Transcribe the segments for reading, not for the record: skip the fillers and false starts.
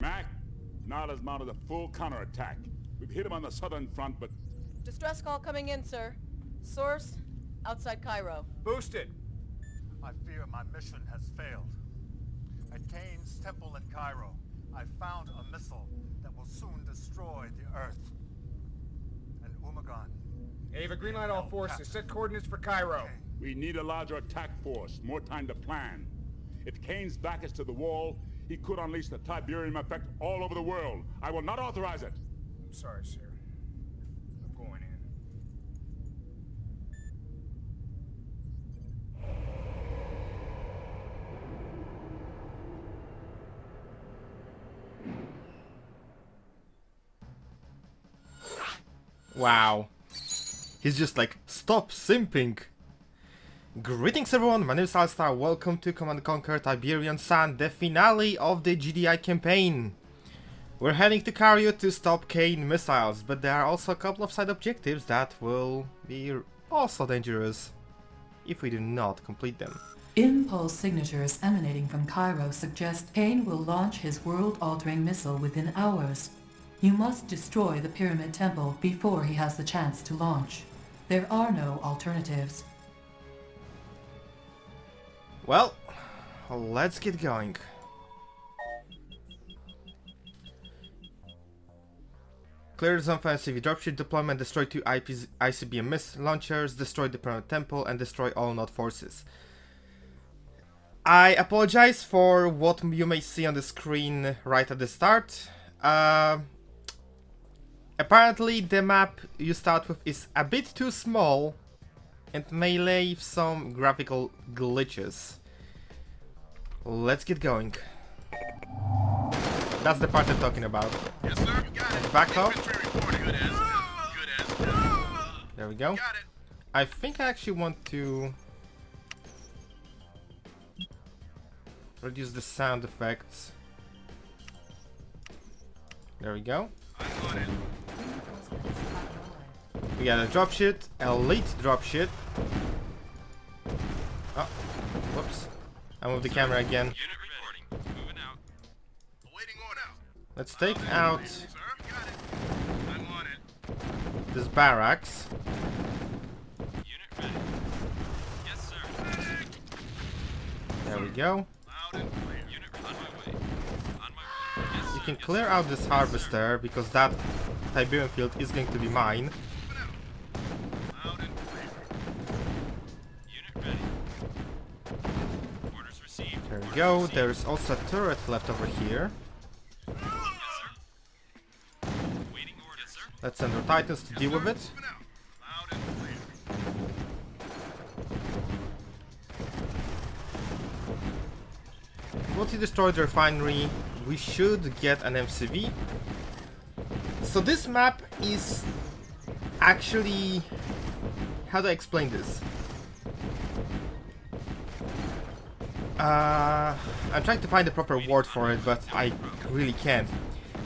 Mac, Nile has mounted a full counterattack. We've hit him on the southern front, but... Distress call coming in, sir. Source, outside Cairo. Boosted. I fear my mission has failed. At Cain's temple in Cairo, I found a missile that will soon destroy the Earth. And Umagon. Ava, greenlight all forces. Set coordinates for Cairo. We need a larger attack force, more time to plan. If Kane's back is to the wall, he could unleash the Tiberian effect all over the world. I will not authorize it. I'm sorry, sir. I'm going in. Wow. He's just like, stop simping. Greetings everyone, my name is Alstar, welcome to Command & Conquer Tiberian Sun, the finale of the GDI campaign. We're heading to Cairo to stop Cain missiles, but there are also a couple of side objectives that will be also dangerous if we do not complete them. Impulse signatures emanating from Cairo suggest Cain will launch his world-altering missile within hours. You must destroy the Pyramid Temple before he has the chance to launch. There are no alternatives. Well, let's get going. Clear the zone for NCV dropship deployment, destroy 2 ICBM missile launchers, destroy the Pyramid Temple, and destroy all Node forces. I apologize for what you may see on the screen right at the start. Apparently the map you start with is a bit too small and may leave some graphical glitches. Let's get going. That's the part I'm talking about. Yes, sir. Got it. Back off. Good as. There we go. Got it. I think I actually want to reduce the sound effects. There we go. I'm on it. We got a dropship, elite dropship. Oh, whoops. I moved the camera again. Unit reporting. Moving out. Awaiting order. Let's take out Sir, got it. I'm on it. this barracks. Unit ready. Yes, sir. There we go. Loud and clear. Unit on my way. On my way. Yes, You sir. can Yes, clear sir. out this harvester because that Tiberian field is going to be mine. Moving out. Loud and clear. Unit ready. Orders received. There we Orders go. received. There's also a turret left over here. Yes, sir. Waiting orders. Yes, sir. Let's send our titans to deal with it. Moving out. Loud and clear. Once you destroy the refinery, we should get an MCV. So this map is actually... How do I explain this? I'm trying to find the proper word for it, but I really can't.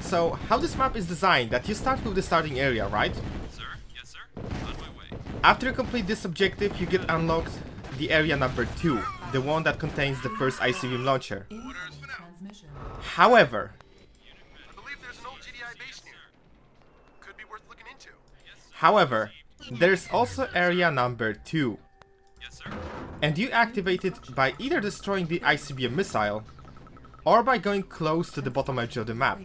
So, how this map is designed, that you start with the starting area, right? Sir. Yes, sir. On my way. After you complete this objective, you get unlocked the area number 2, the one that contains the first ICBM launcher. Transmission. However, I believe there's an old GDI base near. Could be worth looking into. there's also area number 2, Yes, sir. and you activate it by either destroying the ICBM missile or by going close to the bottom edge of the map,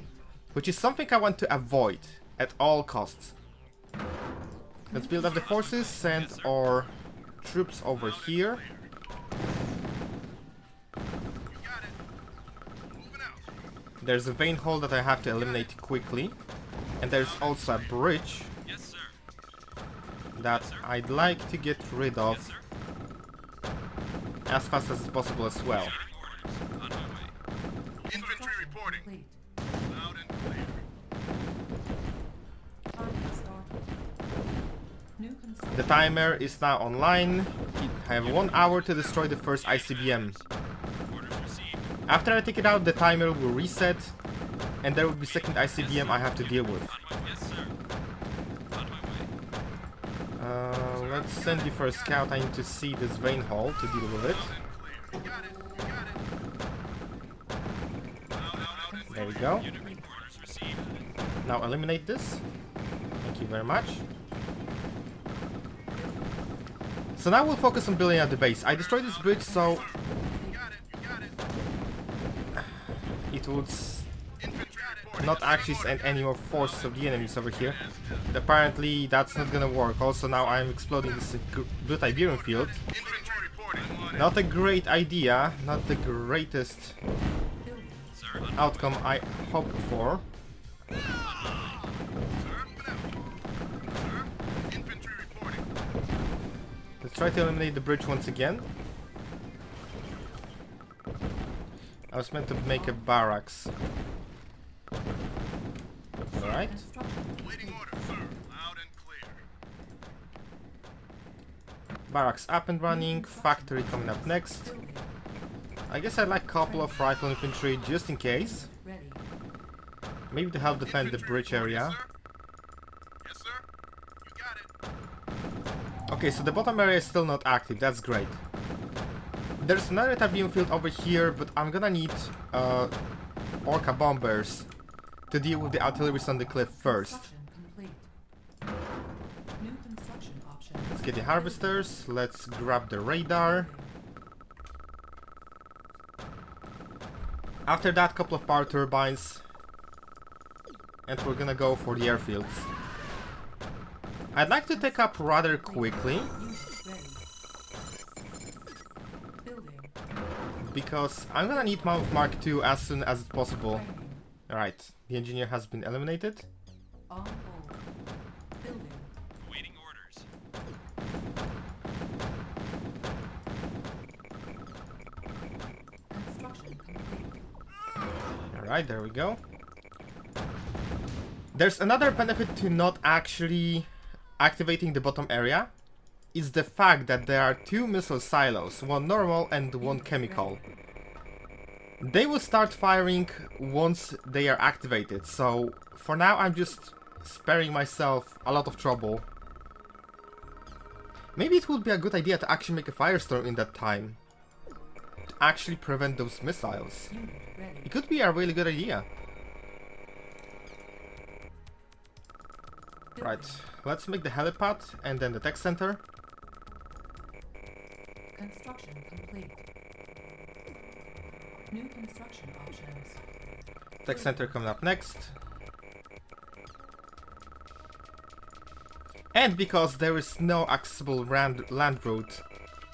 which is something I want to avoid at all costs. Let's build up the forces, send our troops over here. You got it. Moving out. There's a vein hole that I have to eliminate quickly, and there's also a bridge Yes, sir. that I'd like to get rid of Yes, sir. as fast as possible as well. Orders. On my way. Infantry reporting. Complete. Loud and clear. Time started. New construction. The timer is now online. I have 1 hour to destroy the first ICBM. Orders received. After I take it out, the timer will reset, and there will be second ICBM I have to deal with. On my yes, sir. On my way. Let's send you for a scout. I need to see this vein hole to deal with it. Loud and clear. You got it. You got it. Loud and clear. There we go. Unit reporters received. Now eliminate this. Thank you very much. So now we'll focus on building out the base. I destroyed this bridge so You got it. You got it. it would Infantry reporting. not actually send any more forces of the enemies over here. But apparently that's not gonna work. Also now I'm exploding this blue Tiberian field. Infantry reporting. Not a great idea. Not the greatest Sir, outcome I hoped for. Sir, infantry reporting. Let's try to eliminate the bridge once again. I was meant to make a barracks. Alright. Waiting order, sir. Loud and clear. Barracks up and running. Factory coming up next. I guess I'd like a couple of rifle infantry just in case. Ready. Maybe to help defend the bridge area. Yes, sir. You got it. Okay, so the bottom area is still not active. That's great. There's another Tiberian field over here, but I'm gonna need Orca bombers to deal with the artillery on the cliff first. Construction complete. New construction options. Let's get the harvesters. Let's grab the radar. After that, couple of power turbines. And we're gonna go for the airfields. I'd like to take up rather quickly, Unit ready. Building. because I'm gonna need Mammoth Mark II as soon as possible. Training. Alright, the engineer has been eliminated. On board. Building. Waiting orders. Construction complete. Alright, there we go. There's another benefit to not actually activating the bottom area. It's the fact that there are two missile silos, one normal and one chemical. They will start firing once they are activated, so for now I'm just sparing myself a lot of trouble. Maybe it would be a good idea to actually make a firestorm in that time, to actually prevent those missiles. Unit ready. It could be a really good idea. Right, let's make the helipad and then the tech center. Construction complete. New construction options. Tech center coming up next. And because there is no accessible land route,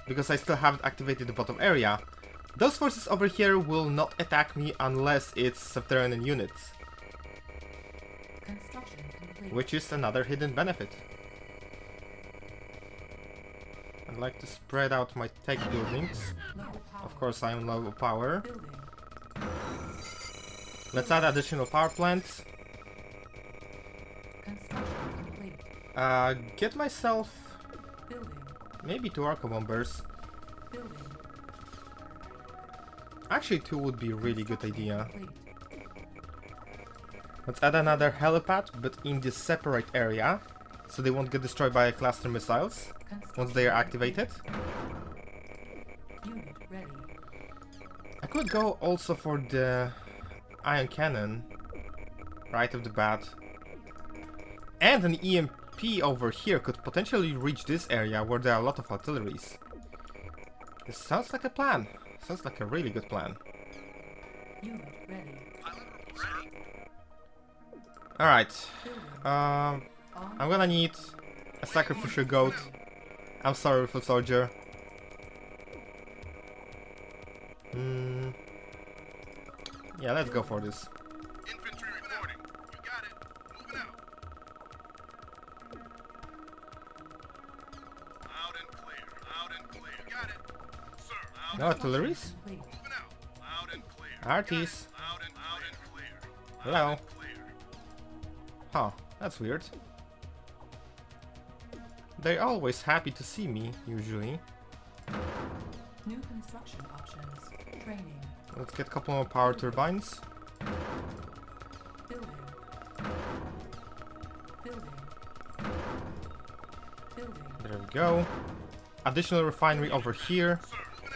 because I still haven't activated the bottom area, those forces over here will not attack me unless it's subterranean units, Construction complete. which is another hidden benefit. I'd like to spread out my tech buildings. Low power. Of course, I am low power. Building. Let's add additional power plants. Construction complete. Get myself Building. maybe 2 Orca bombers. Building. Actually, 2 would be a really good idea. Complete. Let's add another helipad, but in this separate area, so they won't get destroyed by cluster missiles once they are activated. Unit ready. I could go also for the ion cannon right off the bat. And an EMP over here could potentially reach this area where there are a lot of artilleries. This sounds like a plan. Sounds like a really good plan. Unit ready. Alright. Building. I'm gonna need a sacrificial goat. I'm sorry, Rifle Soldier. Yeah, let's go for this. Infantry reporting. You got it. Moving out. Loud and clear. Loud and clear. You got it. Sir. Loud No artilleries? Complete. moving out. Loud and clear. Arties. Loud and clear. Hello. And clear. Huh, that's weird. They're always happy to see me, usually. New construction options. Training. Let's get a couple more power turbines. Building. Building. Building. There we go. Additional refinery over here. Sir, moving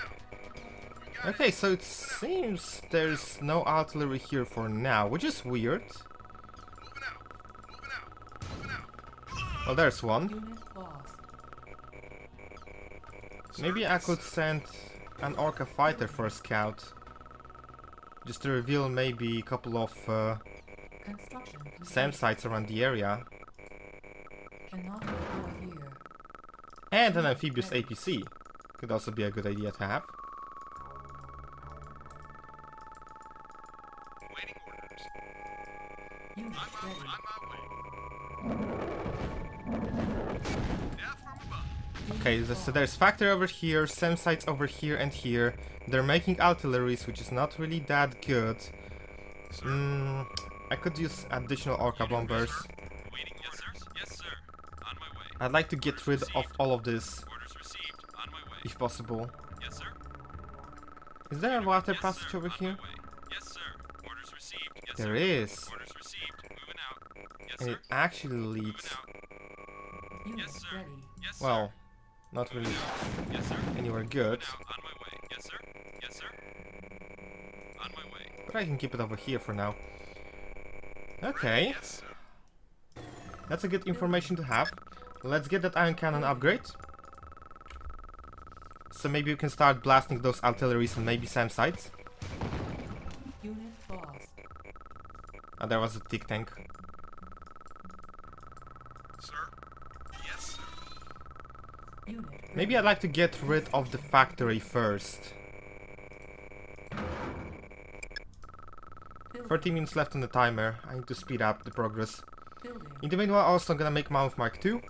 out. Okay, so it seems there's no artillery here for now, which is weird. Moving out. Moving out. Moving out. Well, there's one. Unit lost. Maybe I could send an Orca fighter for a scout. Just to reveal maybe a couple of Construction complete. SAM sites around the area. Cannot deploy here. And an amphibious APC. Could also be a good idea to have. Waiting orders. Unit ready. On my way. Death from above. Okay, so there's factory over here, SAM sites over here and here. They're making artilleries, which is not really that good. I could use additional Orca bombers. Waiting. Yes, sir. Yes, sir. On my way. I'd like to get rid of all of this, Orders received. On my way. if possible. Yes, sir. Is there a water Yes, passage sir. over On here? my way. Yes, sir. Orders received. Yes, There sir. is. Orders received. Moving out. Yes, And sir. it actually leads, Unit Yes, sir. ready. Yes, sir. well, not really Yes, sir. anywhere good. Now, on my way. Yes, sir. Yes, sir. On my way. But I can keep it over here for now. Okay, Yes, sir. that's a good information to have. Let's get that iron cannon upgrade. So maybe you can start blasting those artilleries and maybe SAM sites. Unit lost. Oh, there was a tick tank. Sir. Yes, sir. Unit ready. Maybe I'd like to get rid of the factory first. 30 minutes left on the timer. I need to speed up the progress. Building. In the meanwhile, also I'm gonna make Mammoth Mark II.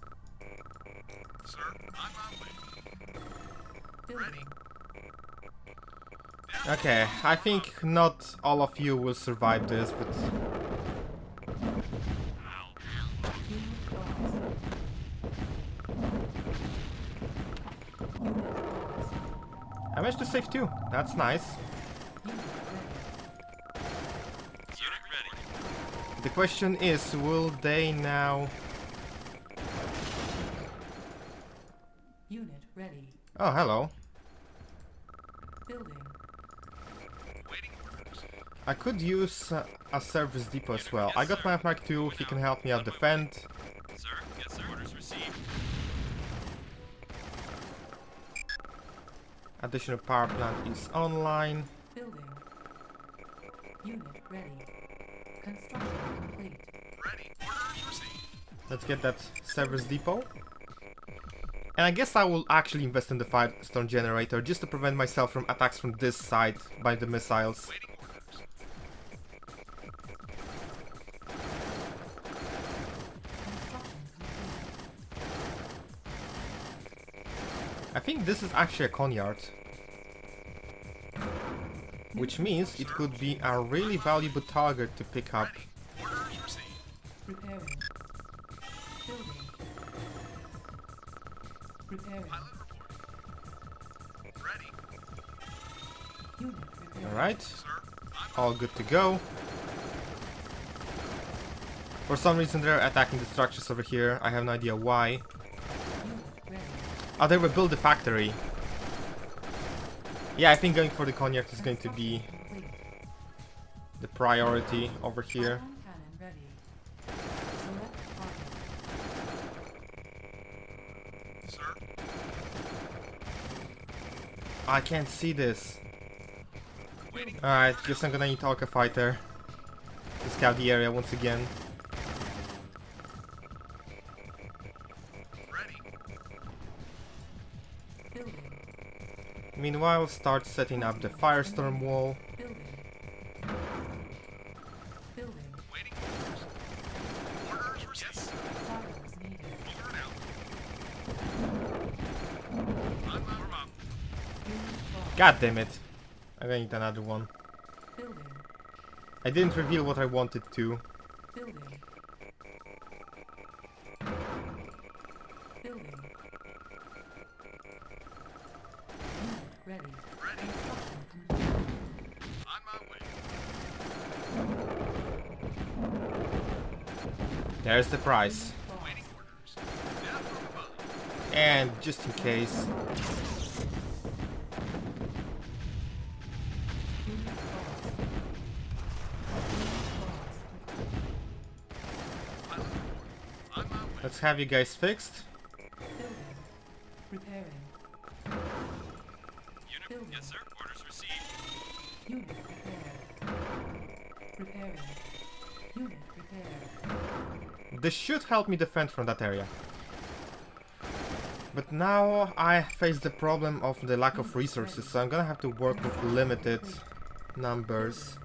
Sir. On my way. Building. Okay, I think not all of you will survive this, but Unit lost. Unit lost. I managed to save 2. That's nice. Unit Unit ready. The question is, will they now... ready. Unit ready. Oh, hello. Building. Waiting orders. I could use a service depot as well. I got Mammoth Mark II, he can help me out defend. Sir. Yes, sir. Orders received. Additional power plant is online. Building. Unit ready. Construction complete. Ready. Orders received. Let's get that service depot. And I guess I will actually invest in the Firestorm generator just to prevent myself from attacks from this side by the missiles. Waiting orders. Construction complete. I think this is actually a coneyard. Which means it could be a really valuable target to pick up. Orders received. Repairing. Building. Repairing. Pilot report. Ready. Unit repairing. Alright, Sir. all good to go. For some reason they're attacking the structures over here. I have no idea why. Unit ready. Oh, they will build the factory. Yeah, I think going for the coneyard is going to be Complete. the priority over here. Ion cannon ready. Select target. Sir. I can't see this. Waiting. Alright, guess I'm gonna need Orca fighter to scout the area once again. Ready. Building. Meanwhile, start setting up the Firestorm wall. Building. Building. Waiting orders. Orders received. Yes. Files needed. Over and out. On my mom. Unit lost. God damn it. I'm gonna need another one. Building. I didn't reveal what I wanted to. Building. Building. Unit ready. Ready. Construction complete. On my way. There's the price. Waiting orders. Death from above. And just in case, Let's have you guys fixed. Building. Repairing. Unit, Building. yes, sir. Orders received. Unit repaired. Repairing. Unit repaired. This should help me defend from that area. But now I face the problem of the lack of resources, so I'm gonna have to work with limited numbers.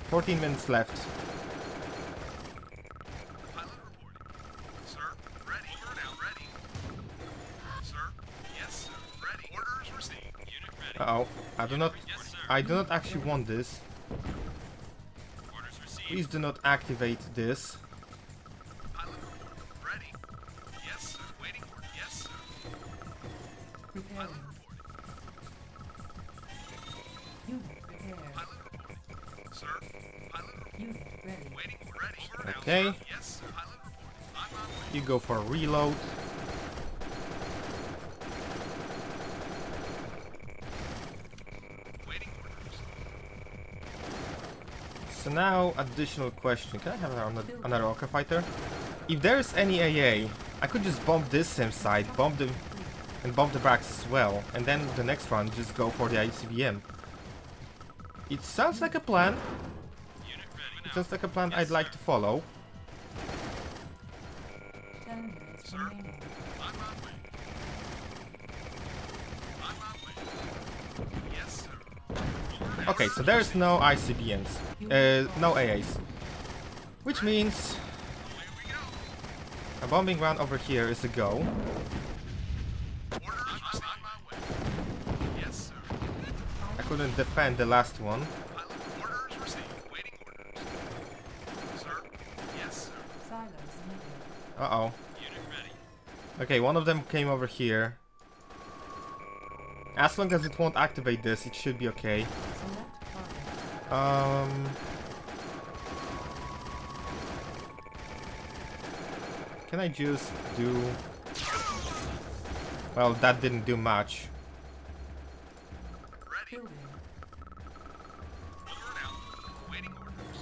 14 minutes left. Pilot reporting. Sir, ready. Over and out. Ready. Sir, yes, sir. Ready. Orders received. Unit ready. Uh-oh. Yes, sir. I do not actually want this. Orders received. Please do not activate this. Pilot reporting. Ready. Yes, sir. Waiting order. Yes, sir. Repairing. Pilot reporting. Unit repaired. Pilot reporting. Sir, pilot reporting. Unit ready. Waiting order. Ready. Over and out. Okay. Sir. Yes, sir. Pilot reporting. On my way. You go for a reload. Waiting orders. So now, additional question. Can I have another Orca fighter? If there's any AA, I could just bomb this same side, bomb the barracks as well, and then the next round just go for the ICBM. It sounds like a plan. Unit ready. It sounds like a plan I'd like to follow. 10 minutes Sir. remaining. On my way. On my way. Yes, sir. Over and out. Okay, so there's no ICBMs, no AAs. Which means Away we go. a bombing round over here is a go. Orders received. On my way. Yes, sir. I couldn't defend the last one. Pilot orders received. Waiting orders. Sir. Yes, sir. Silos needed. Uh-oh. Unit ready. Okay, one of them came over here. As long as it won't activate this, it should be okay. Select target. Can I just do... Well, that didn't do much. Ready. Building. Over and out. Waiting orders.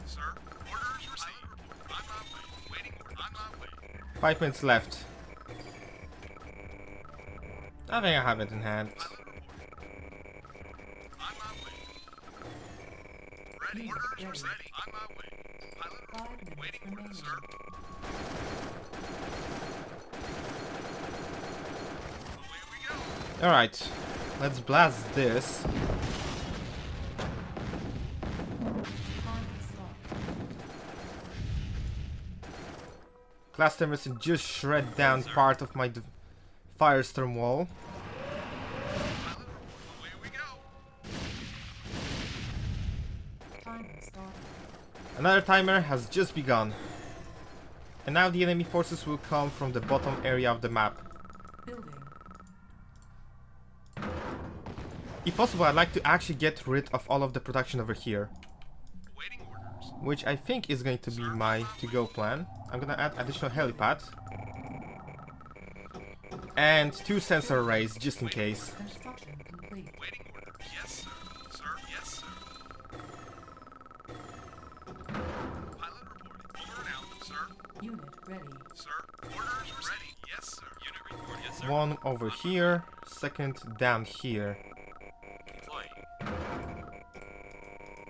Sir. Orders received. On my way. Waiting order. On my way. 5 minutes left. I think I have it in hand. Pilot reporting. On my way. Ready. Unit Orders ready. ready. On my way. Pilot 5 reporting. minutes Waiting order, remaining. sir. Away we go. Alright, let's blast this. Target slot. Cluster missile just shred down part of my firestorm wall. Pilot reporting. Away we go. Timer started. Another timer has just begun. And now the enemy forces will come from the bottom area of the map. Building. If possible, I'd like to actually get rid of all of the production over here, Waiting orders. which I think is going to be my to-go plan. I'm gonna add additional helipad. And 2 sensor arrays, just in case. Construction complete. Waiting orders. Yes, sir. Sir. Yes, sir. Pilot reporting. Over and out, sir. Unit ready. Sir. Orders ready. Yes, sir. Unit report. Yes, sir. One over here, second down here. Deploying.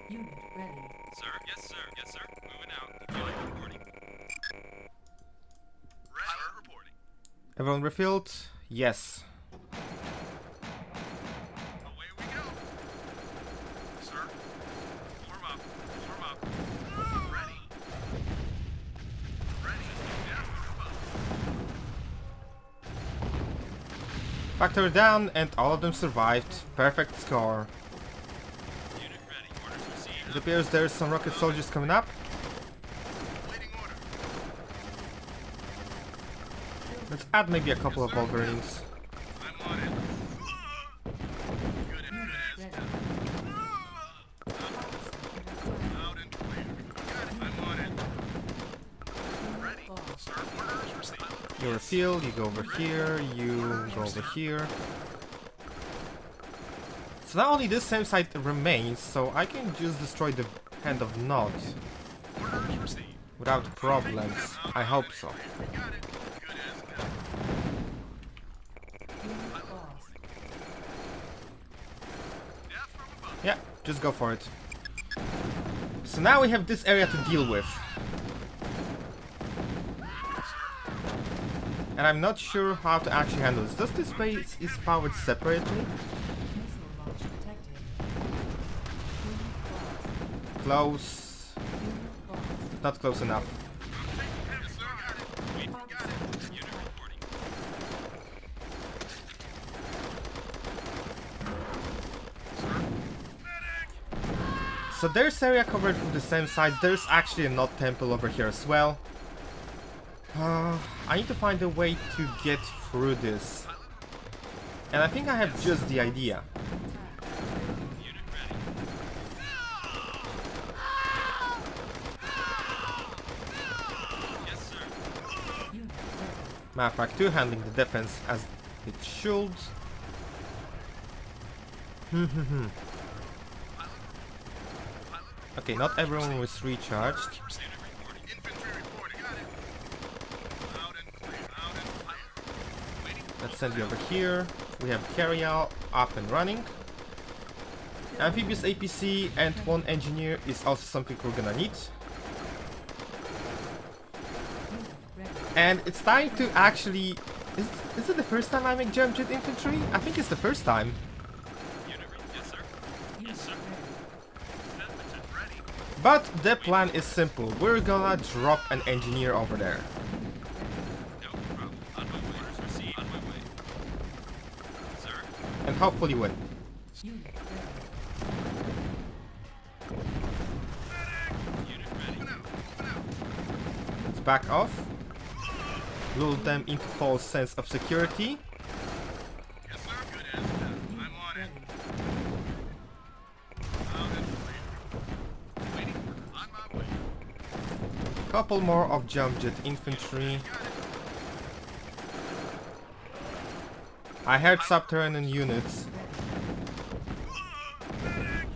Unit ready. Sir. Yes, sir. Yes, sir. Moving out. Deploying. Reporting. Pilot reporting. Everyone refilled? Yes. Away we go. Sir. Warm up. Warm up. Ready. Ready. Yeah, move up. Factor down and all of them survived. Perfect score. Unit ready. Orders received. It appears there's some rocket soldiers coming up. Waiting order. Let's add maybe a couple of Wolverines. I'm on it. Good and fast. Ready. Loud and clear. Got it. I'm on it. Ready. Sir, orders received. You refill, you go over here, you go over here. So now only this same site remains, so I can just destroy the Hand of Nod. Orders received. without problems. I hope so. Got it. Good as new. Unit lost. Death from above. Yeah, just go for it. So now we have this area to deal with. And I'm not sure how to actually handle this. Does this base is powered separately? Missile launch detected. Unit lost. Close. Unit lost. Not close enough. Yes, sir. Got it. Got it. Unit reporting. Sir. Medic. So there's area covered from the same sides. There's actually a knot temple over here as well. I need to find a way to get through this. And I think I have just the idea. Unit ready. Yes, sir. Unit ready. Map Pack 2 handling the defense as it should. Okay, not everyone was recharged. Unit reporting. Infantry reporting. Got it. Loud and clear. Loud and clear. Waiting. Let's send you over here. We have carry-out up and running. Amphibious APC and one engineer is also something we're gonna need. Unit ready. And it's time to actually... Is it the first time I make Jumpjet infantry? I think it's the first time. Unit ready. Yes, sir. Unit Yes, sir. ready. Edmonton ready. But the plan is simple. We're gonna drop an engineer over there. No problem. On my way. Orders received. On my way. Sir. And hopefully win. Unit ready. Unit ready. Let's back off. Lull them into false sense of security. Yes, sir. Good as new. I'm Unit on it. ready. Loud and clear. Waiting. On my way. Couple more of Jumpjet infantry. I heard subterranean units. Unit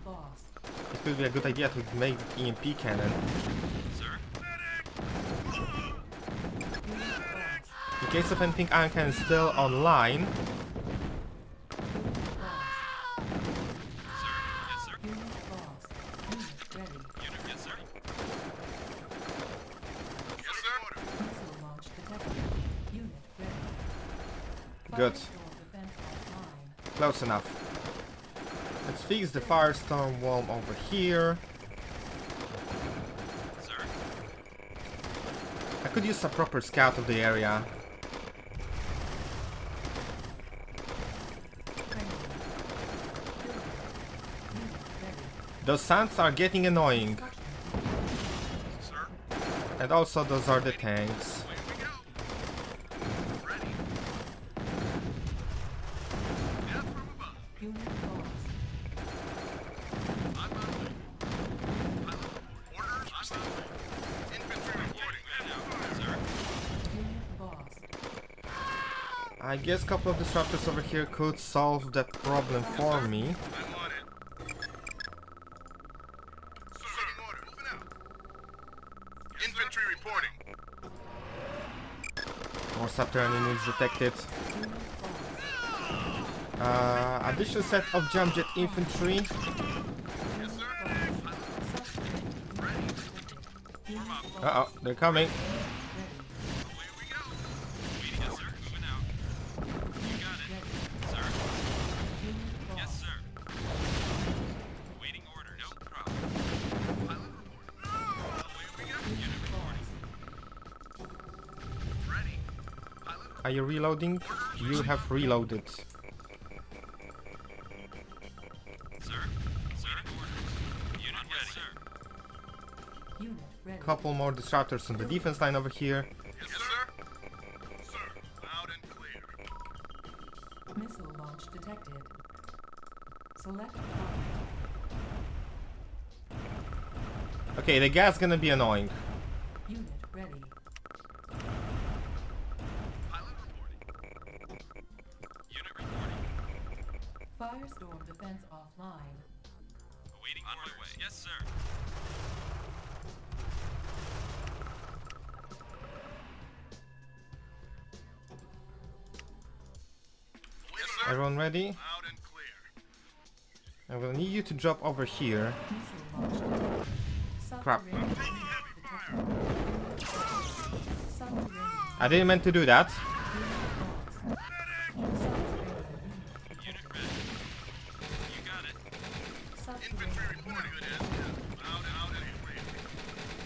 lost. It could be a good idea to make the EMP cannon. Sir. Unit lost. In case of anything, Iron Cannon is still online. Unit lost. Sir. Yes, sir. Unit lost. Unit ready. Unit. Yes, sir. Yes, sir. Missile launch detected. Unit ready. Good. Firestorm defense offline. Close enough. Let's fix the Firestorm worm over here. Sir. I could use a proper scout of the area. Training. Building. Unit ready. Those sounds are getting annoying. Construction. Sir. And also those are the tanks. Away we go. Ready. Death from above. Unit lost. On my way. Pilot report. Orders received. Infantry reporting. Sir. Unit lost. I guess a couple of disruptors over here could solve that problem for me. I'm on it. Sir. Sitting order. Moving out. Infantry reporting. More subterranean units detected. Unit lost. Additional set of Jumpjet infantry. Yes, sir. Ready. Unit lost. Uh-oh, they're coming. Ready. Away we go. Waiting. Yes, sir. Moving out. You got it. Ready. Sir. Unit lost. Yes, sir. Waiting order. No problem. Pilot report. Away we go. Unit reporting. Ready. Pilot report. Are you reloading? You have reloaded. Sir. Sir. Unit ready. Sir. Unit ready. Couple more disruptors on the defense line over here. Yes, sir. Sir. Loud and clear. Missile launch detected. Select target. Okay, the gas gonna be annoying. Unit ready. Pilot reporting. Unit reporting. Firestorm defense offline. Awaiting on my way. Yes, sir. Everyone ready? Loud and clear. I will need you to drop over here. Missile launched. Crap. Subterranean Taking heavy fire. Subterranean. I didn't mean to do that. Unit ready. You got it. Subterranean. Infantry reporting it is. Loud and clear.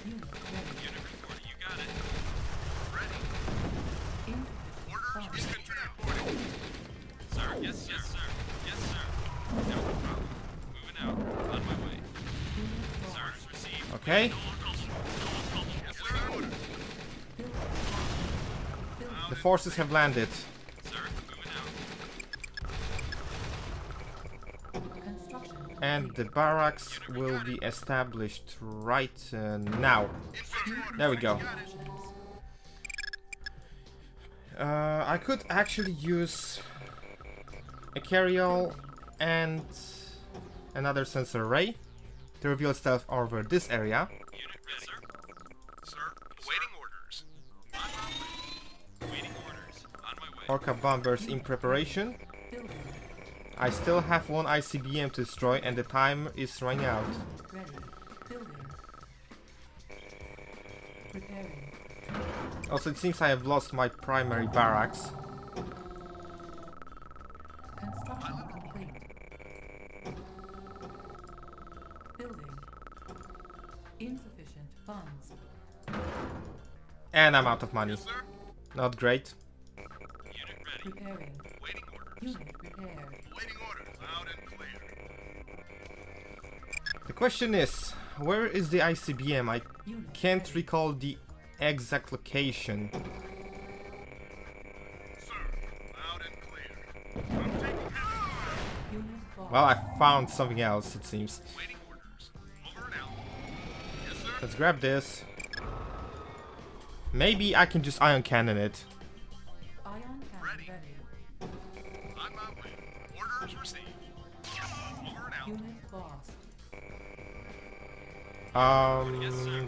Unit ready. Unit reporting. You got it. Ready. Insufficient Orders. funds. Infantry reporting. Sir. Yes, sir. Yes, sir. No problem. Moving out. On my way. Unit Sir, lost. received. Okay. Yes, sir. Orders. The forces have landed. Sir, moving out. Construction. And the barracks will be established right now. There we go. I could actually use a carryall and another sensor array to reveal stuff over this area. Unit ready. Sir. Sir, waiting orders. On my way. Waiting orders. On my way. Orca bombers in preparation. I still have one ICBM to destroy and the time is running out. Ready. Building. Preparing. Also, it seems I have lost my primary barracks. Construction complete. Building. Insufficient funds. And I'm out of money. Yes, sir. Not great. Unit ready. Preparing. Waiting orders. Unit prepared. Waiting orders. Loud and clear. The question is, where is the ICBM? I Unit can't ready. recall the exact location. Sir, loud and clear. I'm taking heavy fire. Unit lost. Well, I found something else, it seems. Waiting orders. Over and out. Yes, sir. Let's grab this. Maybe I can just ion cannon it. Ion cannon Ready. ready. On my way. Orders received. Over and out. Unit lost.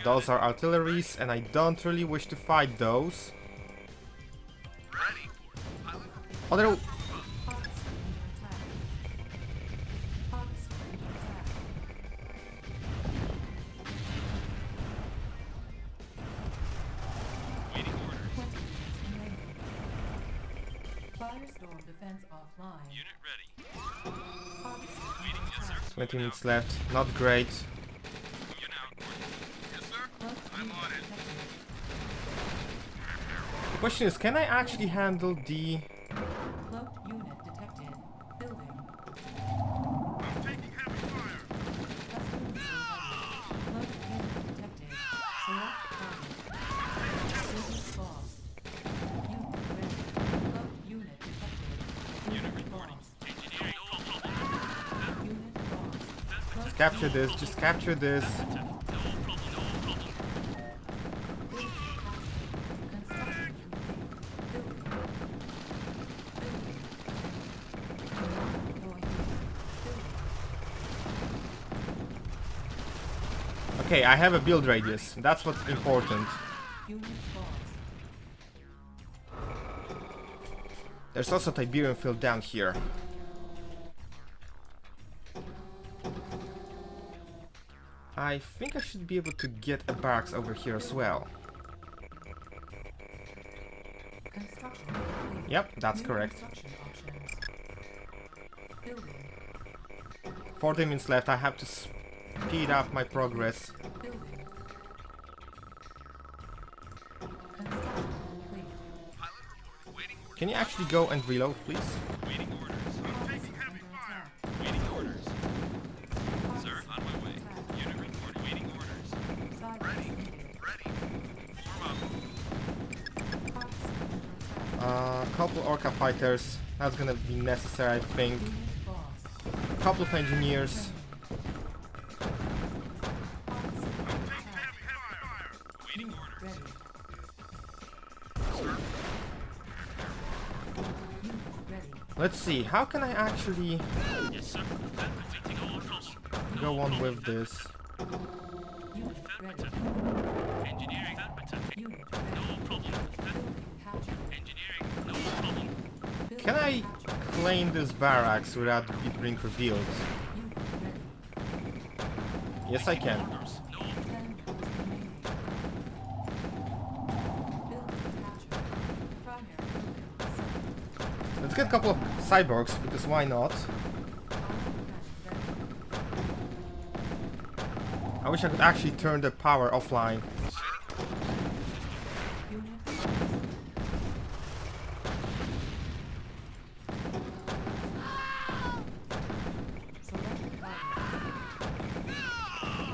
Those are artilleries, and I don't really wish to fight those. Ready. Pilot Oh, they're... Pods under attack. Pods under attack. waiting orders. 20 minutes remaining. Firestorm defense offline. Unit ready. Pods Waiting. under Yes, sir. attack. 20 minutes left. Not great. Moving out. Yes, sir. Cloaked I'm unit on it. detected. The question is, can I actually handle the... Cloaked unit detected. Building. I'm taking heavy fire. Custom missile ready. Cloaked unit detected. Select target. Unit lost. Unit ready. Cloaked unit detected. Unit lost. Engineering. Unit lost. Cloaked Capture this, just capture this. construction complete. Building. Okay, I have a build radius. That's what's important. Unit lost. There's also Tiberian field down here. I think I should be able to get a barracks over here as well. Construction complete. Yep, that's New correct. construction options. Building. 40 minutes left. I have to speed up my progress. Building. Construction complete. Pilot reporting. Waiting orders. Can you actually go and reload, please? Waiting orders. Pods Taking heavy under fire. attack. Waiting orders. Pods Sir, on my way. attack. Unit report. Waiting orders. Sirens Ready. needed. Ready. Form up. Pods under attack. Couple Orca fighters. That's gonna be necessary, I think. Unit lost. Couple of engineers. Pods under attack. Heavy fire. Waiting orders. Ready. Sir. Unit ready. Let's see, how can I actually Yes, sir. Affirmative. All across. go on with this? Unit ready. Engineering. Affirmative. Unit ready. No problem. Building captured. Engineering. No problem. Building Can I captured. play in this barracks without it being revealed? Unit ready. Yes, I can. 10 moves remaining. Building captured. Primary building set. Let's get a couple of cyborgs, because why not? I wish I could actually turn the power offline.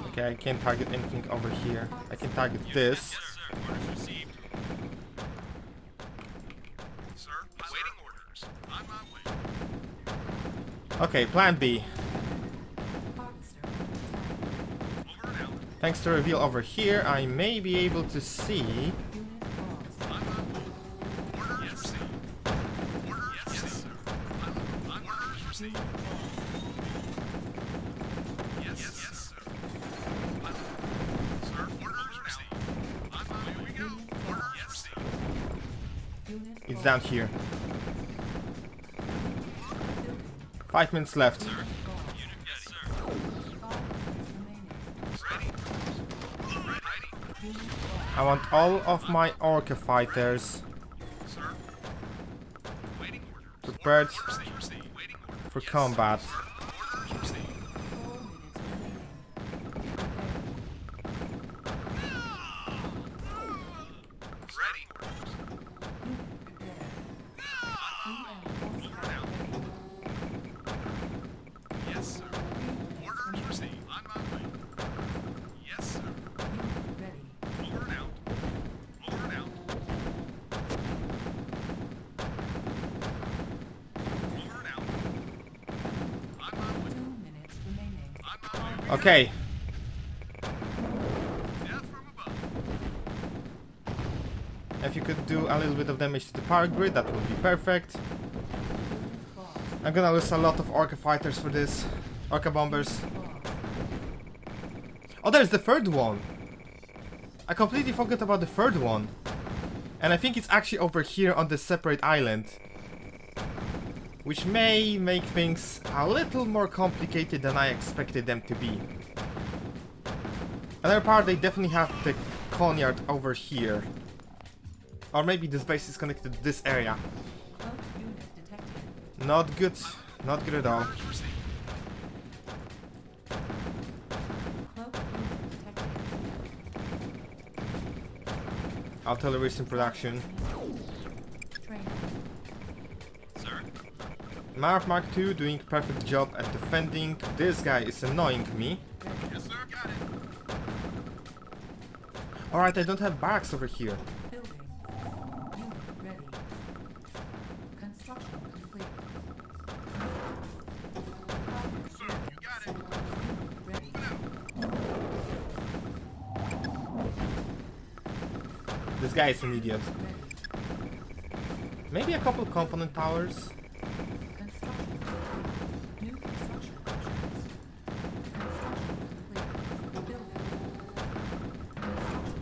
Okay, I can't target anything over here. I can target this. Yes, sir. Orders received. Sir, awaiting orders. On my way. Okay, plan B. Over and out. Thanks to reveal over here, I may be able to see. On my way. Orders received. Orders yes, sir. On orders received. Yes, sir. Sir, orders received. On my way we go. Orders received. It's down here. 5 minutes left. Unit, yes, sir. Ready. Ready. I want all of my Orca fighters Sir. Waiting orders. prepared Received. Waiting orders. for combat. Orders received. Ready. Over and out. Yes, sir. Orders received. On my way. Yes, sir. Over and out. Over and out. Over and out. On my way. 2 minutes remaining. On my way. Okay, Death from above. if you could do a little bit of damage to the power grid, that would be perfect. I'm gonna lose a lot of Orca fighters for this. Orca bombers. Oh, there's the third one! I completely forgot about the third one. And I think it's actually over here on this separate island. Which may make things a little more complicated than I expected them to be. Another part, they definitely have the Conyard over here. Or maybe this base is connected to this area. Cloak unit detected. Not good. Not good at all. Orders received. Cloak unit detected. Artillery's in production. Training. Sir. Marv Mark II doing perfect job at defending. This guy is annoying me. Yes, sir. Got it. Alright, I don't have barracks over here. Building. Unit ready. Construction complete. Sir, you got it. Unit ready. This guy is an idiot. Ready. Maybe a couple component towers. Construction complete. New construction options. Construction complete. Building. Construction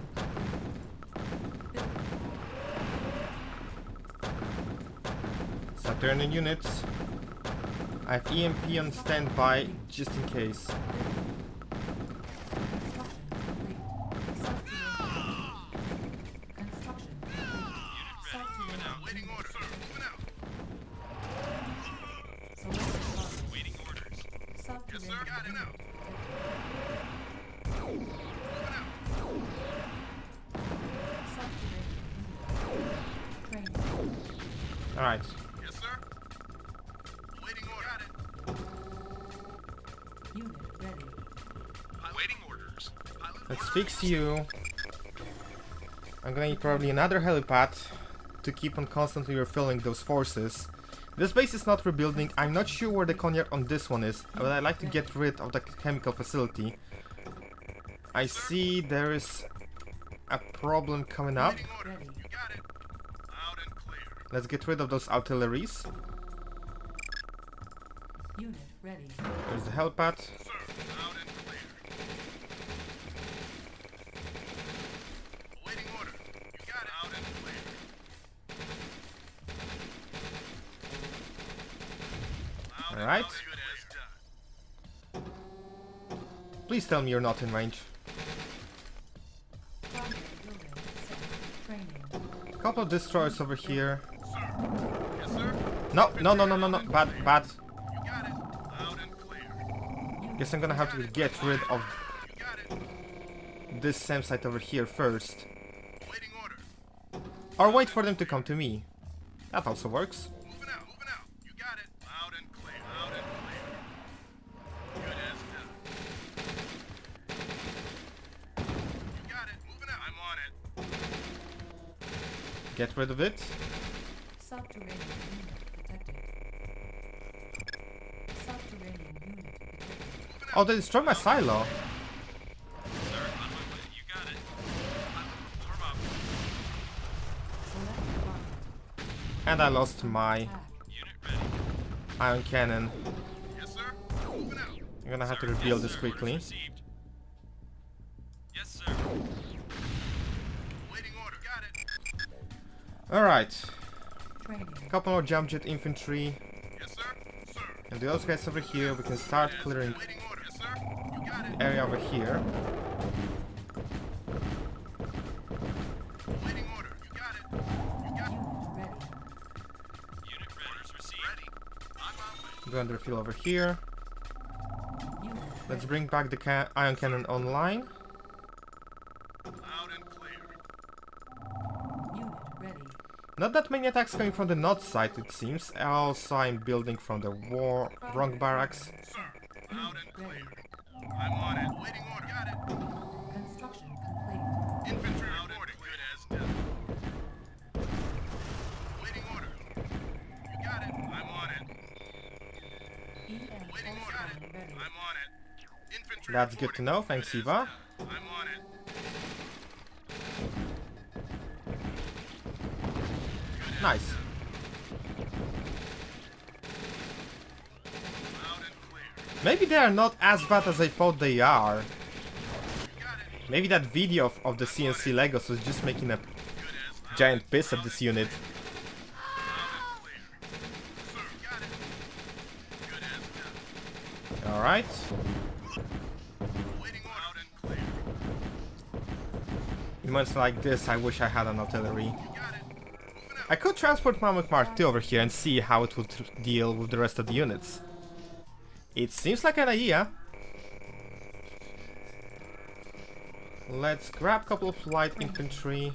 complete. Building. Saturnian units. I have EMP on standby just in case. Construction complete. Subterranean. Construction complete. Subterranean. Waiting orders. Sir, moving out. Select target. Waiting orders. Subterranean. Yes, sir. Got it out. Subterranean. Training. Alright. Yes, sir. Waiting order. Got it. Unit ready. Waiting orders. Pilot Let's orders fix you. I'm gonna need probably another helipad to keep on constantly refilling those forces. This base is not rebuilding. I'm not sure where the Conyard on this one is, but I'd like to get rid of the chemical facility. I see there is a problem coming up. Waiting order. Ready. You got it. Loud and clear. Let's get rid of those artilleries. Unit ready. There's the helipad. Sir, loud and clear. Waiting order. You got it. Loud and clear. Alright. Please tell me you're not in range. A couple of destroyers over here. No, no, no, no, no, no. Bad, bad. Guess I'm gonna have to get rid of this SAM site over here first. Or wait for them to come to me. That also works. Get rid of it. Subterranean unit detected. Subterranean unit detected. Oh, they destroyed my silo. Select target. And I lost my Attack. ion cannon. I'm gonna have to rebuild this quickly. Yes, sir. Waiting order. Got it. Alright. Training. Couple more Jumpjet infantry. Yes, sir. Sir. And those guys over here, we can start clearing Waiting order. Yes, sir. You got it. area over here. Waiting order. You got it. You got it. Unit ready. Unit orders received. Ready. On my way. Go and refill over here. Unit Let's bring back the ion cannon online. Loud and clear. unit ready. Not that many attacks coming from the north side, it seems. Also, I'm building from the wrong barracks. Sir. Loud and clear. Ready. I'm on it. Waiting order. Got it. Construction complete. Infantry reporting. Good as done. Waiting order. You got it. I'm on it. EM Waiting order. Got it. ready. I'm on it. Infantry That's good reporting. to know, thanks Eva. I'm on it. Nice. Loud and clear. Maybe they are not as bad as I thought they are. You got it. Maybe that video of the CnC Legos was just making a Good as giant piss at this unit. loud and clear. Sir. Got it. Good as done. Alright. Waiting order. Loud and clear. In moments like this, I wish I had an artillery. You got it. Moving out. I could transport Mammoth Mark II over here and see how it would deal with the rest of the units. It seems like an idea. Let's grab a couple of light infantry.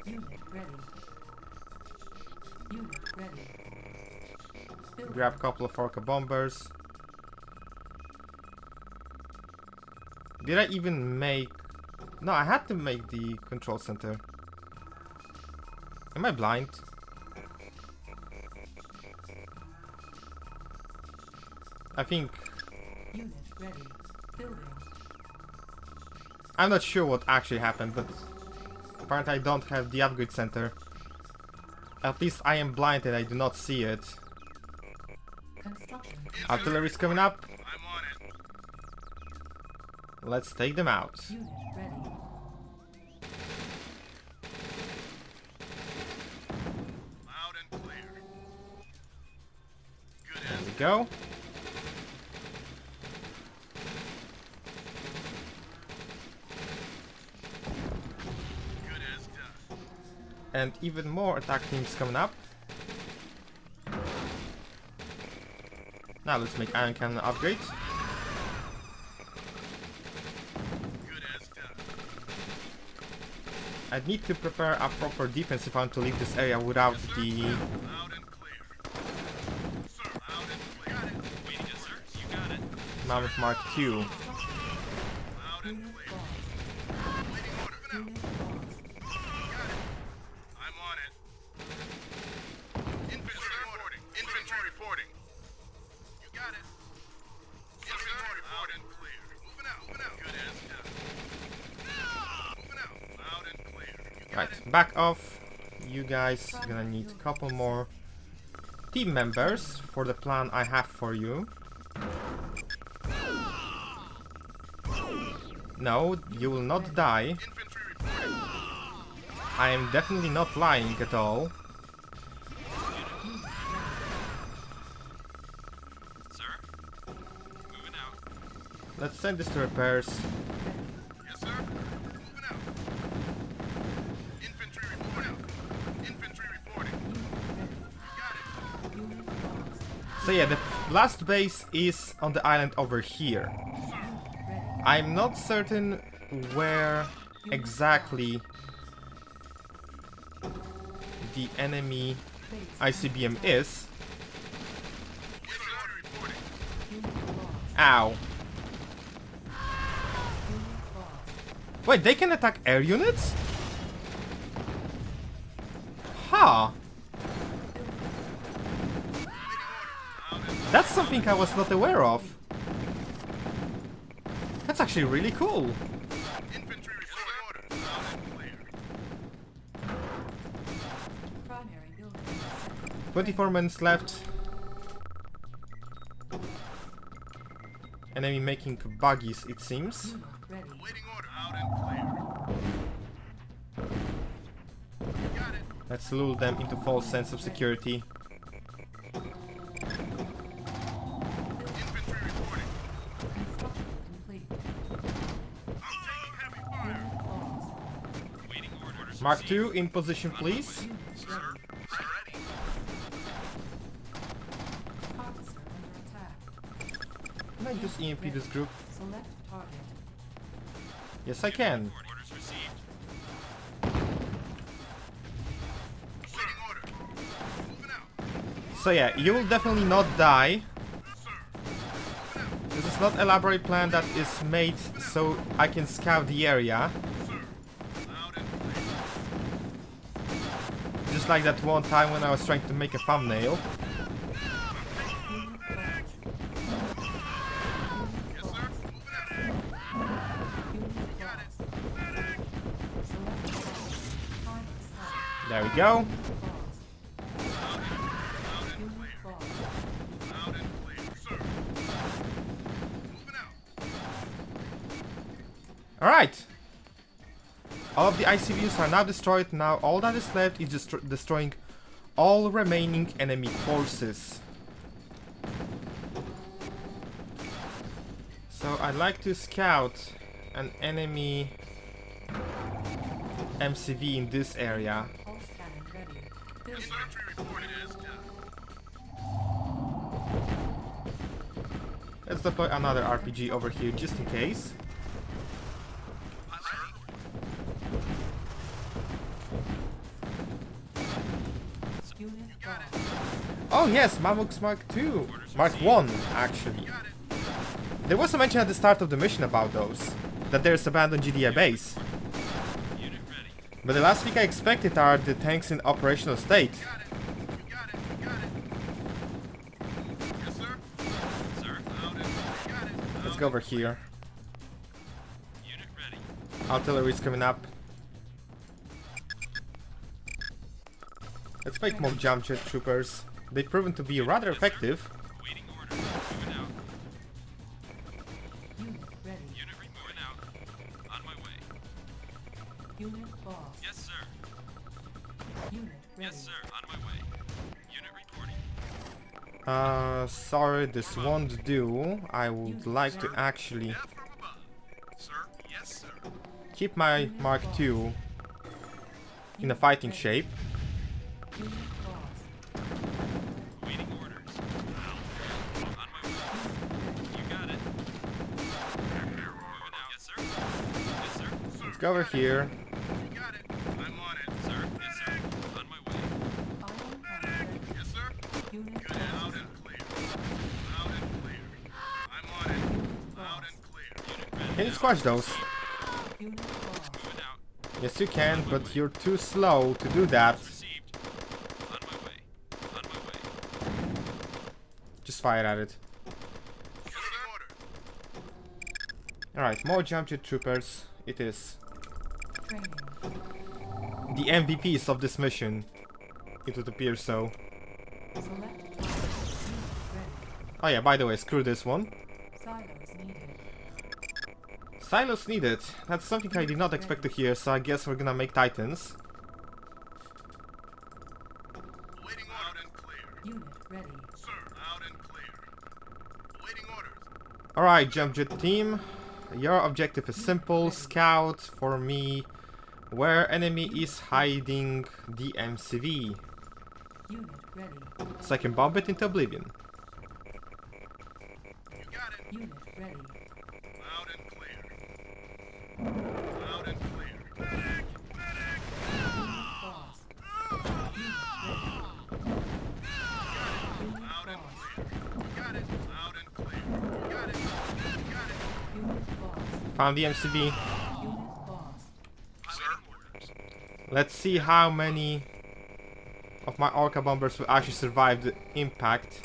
Unit ready. Unit ready. Building. Grab a couple of Orca bombers. Did I even make... No, I had to make the control center. Am I blind? I think... Unit ready. Building. I'm not sure what actually happened, but... Apparently I don't have the upgrade center. At least I am blind and I do not see it. Construction. Artillery's coming up. I'm on it. Let's take them out. Unit ready. Loud and clear. Good There as we go. good as done. And even more attack teams coming up. Now let's make ion cannon upgrades. Good as done. I need to prepare a proper defense if I want to leave this area without the Loud and clear. Sir. Loud and clear. Got it. Waiting, yes, sir. You got it. Mammoth Mark II. Loud and Unit clear. lost. Waiting order. Moving out. Unit lost. Got it. I'm on it. Infantry reporting. Infantry reporting. You got it. Yes, sir. Loud and clear. Moving out. Moving out. Good as done. Moving out. Loud and clear. You got Right, it. back off. You guys gonna need a couple more team members for the plan I have for you. No, you will not die. Infantry reporting. I am definitely not lying at all. Let's send this to repairs. Yes, sir. Moving out. Infantry reporting. Infantry reporting. Got it. So yeah, the last base is on the island over here. I'm not certain where exactly the enemy ICBM is. Ow. Wait, they can attack air units? Huh. That's something I was not aware of. That's actually really cool. Infantry reporting order. Loud and clear. Primary building. 24 minutes left. Enemy making buggies, it seems. Ready. Waiting order. Loud and clear. Got it. Let's lull them into false sense of security. Infantry reporting. Construction complete. I'm taking heavy fire. Lost. Waiting orders. Mark II in position, please. Sir. Ready. Officer under attack. Can I just EMP this group? Select target. Yes, I can. Orders received. Waiting order. Moving out. So yeah, you will definitely not die. Sir. This is not elaborate plan that is made so I can scout the area. Sir. Loud and clear. Just like that one time when I was trying to make a thumbnail. Yes, sir. Moving out. Got it. There we go. Loud and clear. Loud and clear. Sir. Moving out. Alright. All of the ICBMs are now destroyed. Now all that is left is just destroying all remaining enemy forces. So I'd like to scout an enemy MCV in this area. Pulse cannon ready. Building. Infantry reporting as done. Let's deploy another RPG over here just in case. Unit lost. Oh yes, Mammox Mark II. Mark 1, actually. There was a mention at the start of the mission about those. That there's abandoned GDI base. Unit ready. But the last thing I expected are the tanks in operational state. Got it. You got it. You got it. Yes, sir. Sir. Loud and clear. Got it. Let's go over here. Unit ready. Artillery's coming up. Let's make more Jumpjet troopers. They've proven to be rather effective. Waiting order. Moving out. Unit ready. Unit moving out. On my way. Unit lost. Yes, sir. Unit ready. Yes, sir. On my way. Unit reporting. Sorry, this won't do. I would like to actually Death from above. Sir. Yes, sir. keep my Mark II in a fighting shape. Unit lost. Waiting orders. On my way. You got it. Moving out. Yes, sir. Yes, sir. Let's go over here. You got it. I'm on it, sir. Yes, sir. On my way. Iron cannon ready. Yes, sir. Unit Good. Loud lost. and clear. Loud and clear. I'm on it. Loud and clear. Unit ready. Can you squash those? Unit lost. Moving out. Yes, you can, but you're too slow to do that. Received. On my way. On my way. Just fire at it. Unit order. Alright, more Jumpjet troopers. It is. Training. The MVPs of this mission. It would appear so. Select target. Unit ready. Oh yeah, by the way, screw this one. Silos needed. Silos needed. That's something I did not expect to hear, so I guess we're gonna make Titans. Waiting loud and clear. Unit ready. Sir. Loud and clear. Waiting orders. Alright, Jumpjet team. Your objective is simple. Scout for me where enemy is hiding the MCV. Unit ready. So I can bomb it into oblivion. You got it. Unit ready. Loud and clear. Loud and clear. Medic! Medic! Unit lost. Unit ready. Loud and Unit lost. clear. You got it. Loud and clear. You got it. You got it. Unit lost. Found the MCV. Unit lost. Sir? Let's see how many of my Orca bombers will actually survive the impact.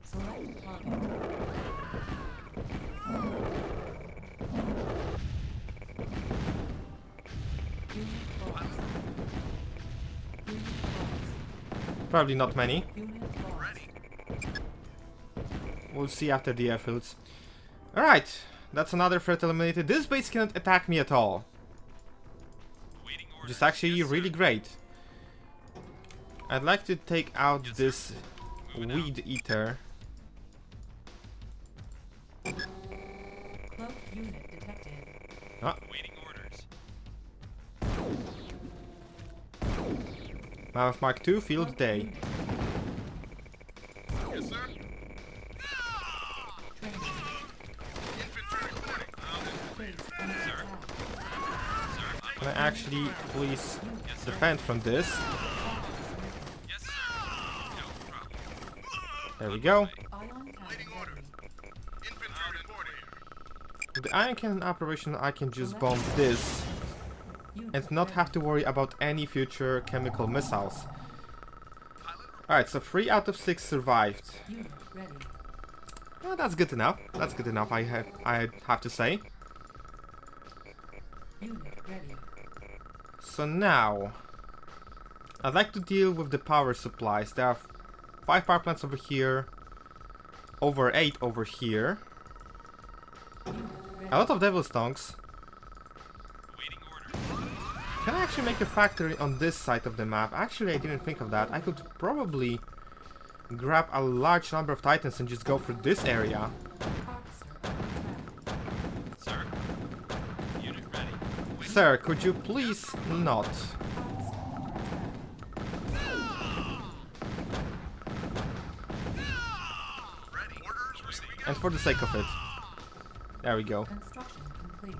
Select target. Unit lost. Unit lost. Probably not many. Unit lost. We'll see after the airfields. Alright, that's another threat eliminated. This base cannot attack me at all. Which is actually really great. I'd like to take out this weed eater. Cloak unit detected. Ah. Waiting orders. Mammoth Mark II, field day. Unit Yes, sir. training. Infantry reporting. Loud and clear. Base under attack. Can I actually please defend from this? Yes, sir. No problem. There we go. Ion cannon ready. Infantry reporting. With the iron cannon operation, I can just bomb this Unit and not have to worry about any future chemical missiles. Alright, so 3 out of 6 survived. Unit ready. Well, that's good enough. That's good enough, I have to say. Unit ready. So now, I'd like to deal with the power supplies. There are 5 power plants over here, over 8 over here. Unit ready. A lot of Devil's Tongues. Waiting orders. Can I actually make a factory on this side of the map? Actually, I didn't think of that. I could probably grab a large number of Titans and just go for this area. Officer under attack. Sir. Unit ready. Sir, could you please not? Ready. Orders received. And for the sake of it. There we go. Construction complete.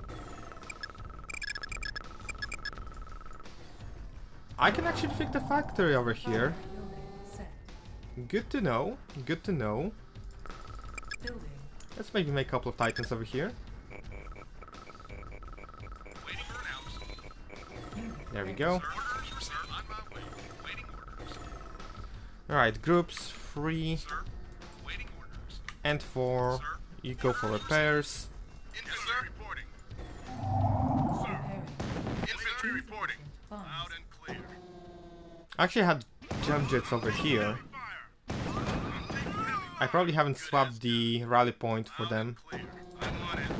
I can actually pick the factory over here. Building set. Good to know. Good to know. Building. Let's maybe make a couple of Titans over here. Waiting for announced. Unit There we ready. go. Orders, sir. On my way. Waiting orders. Alright, groups 3 Sir. Waiting orders. and 4. Sir. You go for repairs. Infantry reporting. Preparing. Infantry reporting. Funds. Loud and clear. I actually had Jumpjets over here. Fire. I probably haven't swapped the rally point for them. Clear. I'm on it. Loud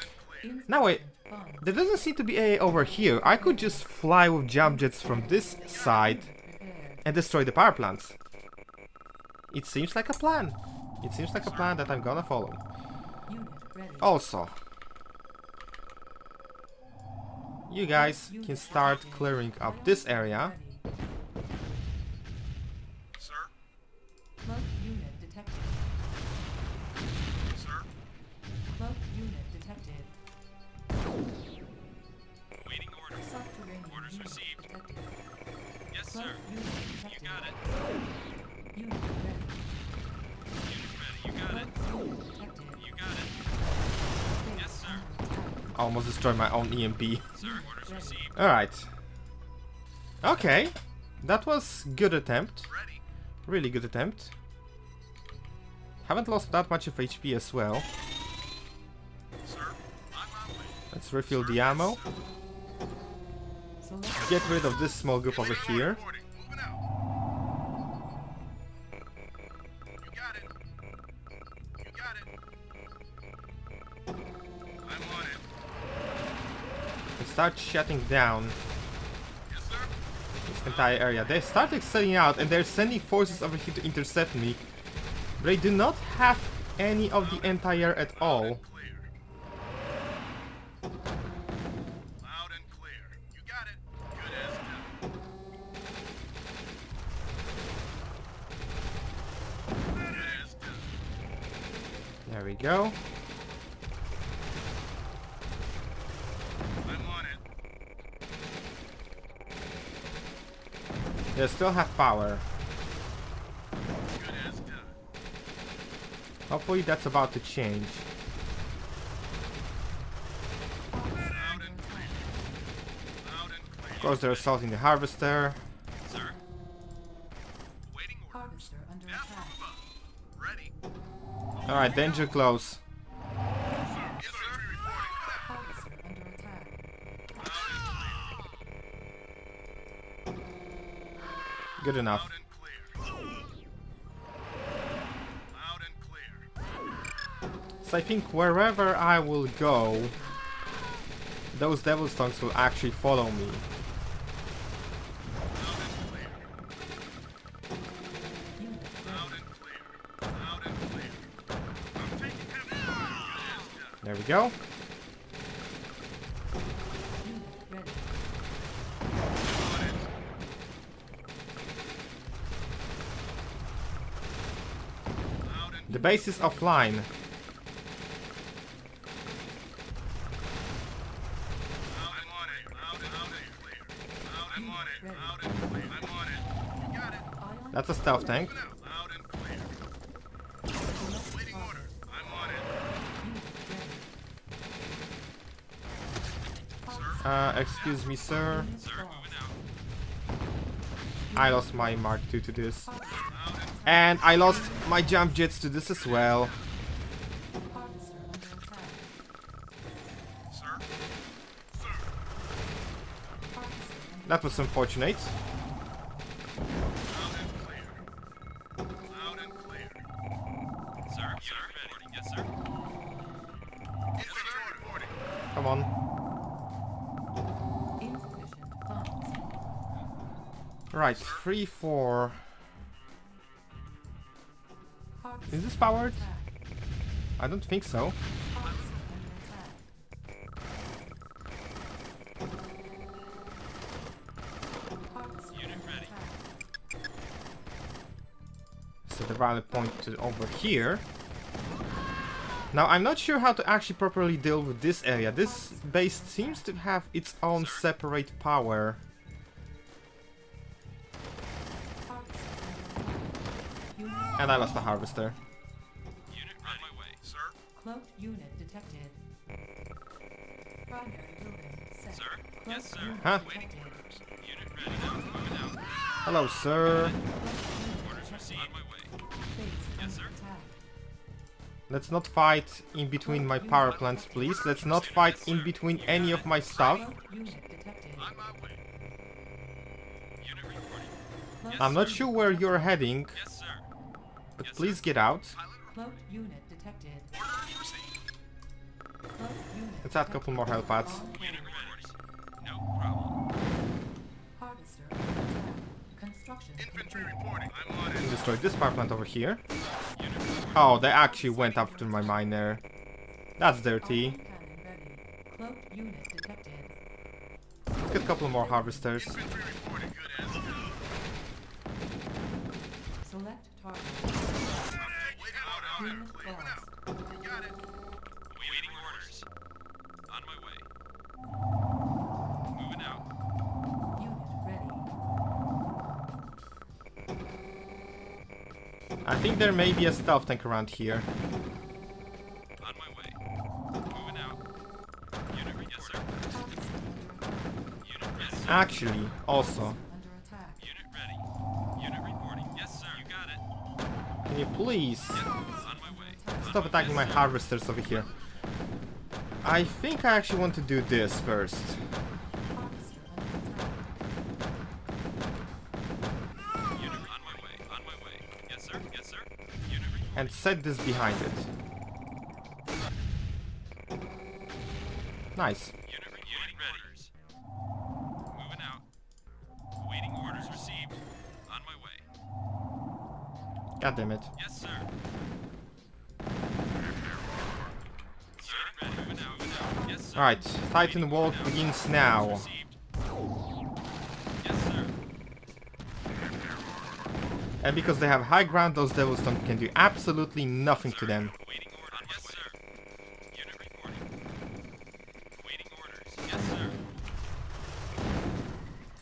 and clear. Now wait, Funds. there doesn't seem to be a over here. I could just fly with Jumpjets from this side Prepared. and destroy the power plants. It seems like a plan. It seems like a plan that I'm gonna follow. Unit ready. Also, you guys can start clearing up this area. Ready. Sir. Cloak unit detected. Sir. Cloak unit detected. Waiting orders. Subterranean Orders unit received. detected. Yes, Cloak sir. unit You detected. got it. Unit ready. Unit ready. You got it. Cloak unit detected. You got it. Base Yes, sir. under attack. I almost destroyed my own EMP. Sir. Orders received. Alright. Okay. That was good attempt. Ready. Really good attempt. Haven't lost that much of HP as well. Sir. On my way. Let's refill the ammo. Select Get rid of this small group over here. Reporting. Moving out. You got it. You got it. I'm on it. And start shutting down Yes, sir. this entire area. They started selling out and they're sending forces over here to intercept me. They do not have any of the entire at all. Clear. Loud and clear. You got it. Good as done. Good as done. There we go. I'm on it. They still have power. Good as done. Hopefully that's about to change. Loud and clear. Loud and clear. Of course, they're assaulting the harvester. Sir. Waiting order. Harvester under Down from attack. above. Ready. Alright, danger close. Sir. Yes, sir. Reporting. Harvester under attack. Good enough. Loud and clear. Loud and clear. So I think wherever I will go, those devil stones will actually follow me. Loud and clear. Unit Loud and clear. Loud and clear. I'm taking heavy fire. Good as done. There we go. ready. On it. Loud and The base is offline. I'm on it. Loud and clear. I'm on it. Loud and clear. I'm on it. You got it. Ion That's a stealth tank. Loud and clear. Waiting orders. I'm on it. unit ready. Excuse me, sir. Unit Sir, lost. moving out. I lost my Mark II to this. And I lost my Jumpjets to this as well. Harvester under attack. Sir. Sir. Harvester under That was unfortunate. Loud and clear. Loud and clear. Sir. Sir. Ready. Yes, sir. Infantry reporting. Come on. insufficient funds. Right, 3-4. Harvester Is this powered? attack. I don't think so. Harvester under attack. Harvester Unit under ready. attack. So the rally point to over here. Now I'm not sure how to actually properly deal with this area. This base seems to have its own separate power. Harvester under attack. Unit And I lost the harvester. Unit on my way. Sir. cloaked unit detected. Primary building set. Sir. Cloaked Yes, sir. unit Huh? detected. Unit ready now. Moving out. Hello, sir. Orders received. On my way. Base Yes, sir. under attack. Let's not fight in between my power plants, please. Let's not fight in between any of my stuff. Cloaked unit detected. On my way. Unit reporting. Cloaked I'm not unit sure where you're heading, Yes, sir. but please get out. Pilot Cloaked unit detected. orders received. Cloaked unit Let's add a couple more health pads. Unit reporting. No problem. Harvester under attack. Construction Infantry complete. reporting. I'm on And it. destroy this power plant over here. Unit reporting. Oh, they actually went after my miner. That's dirty. Ion cannon ready. Cloaked unit detected. Let's get a couple more harvesters. Infantry reporting. Good as done. Select target. Waiting order. Unit Clear. lost. You got it. Waiting orders. On my way. Moving out. Unit ready. I think there may be a stealth tank around here. On my way. Moving out. Unit ready. Yes, sir. Harvester under attack. Unit ready. Actually, also, Under attack. Unit ready. Unit reporting. Yes, sir. You got it. can you please On my way. stop attacking my harvesters over here? I think I actually want to do this first. Harvester under attack. Unit on my way. On my way. Yes, sir. Yes, sir. Unit reporting. And set this behind it. Nice. Unit orders. Moving out. Waiting orders received. On my way. God damn it. Yes, sir. Alright, Titan Walk begins now. Yes, sir. And because they have high ground, those Devil Storm can do absolutely nothing to them. Waiting order. Yes, sir. Unit reporting. Waiting orders. Yes, sir.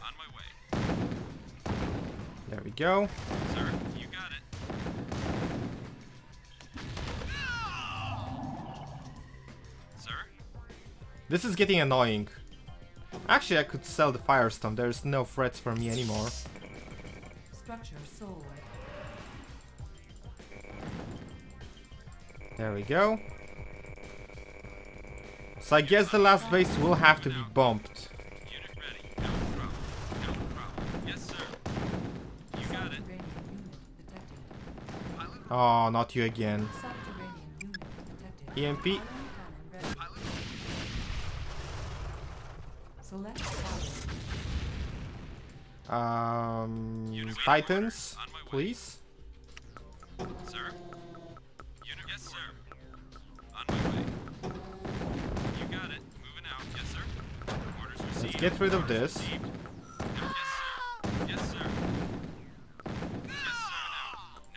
On my way. There we go. Sir, you got it. Sir? This is getting annoying. Actually, I could sell the Firestorm. There's no threats for me anymore. Structure sold. There we go. So I guess the last base will have to be bumped. Unit ready. No problem. No problem. Yes, sir. You got it. Subterranean unit detected. Oh, not you again. Subterranean unit detected. EMP. Ion cannon ready. Select target. Titans, please. Sir? Unit. Yes, sir. On my way. You got it. Moving out. Yes, sir. Orders received. Let's get rid of this. Yes, sir. Yes, sir. Yes, sir.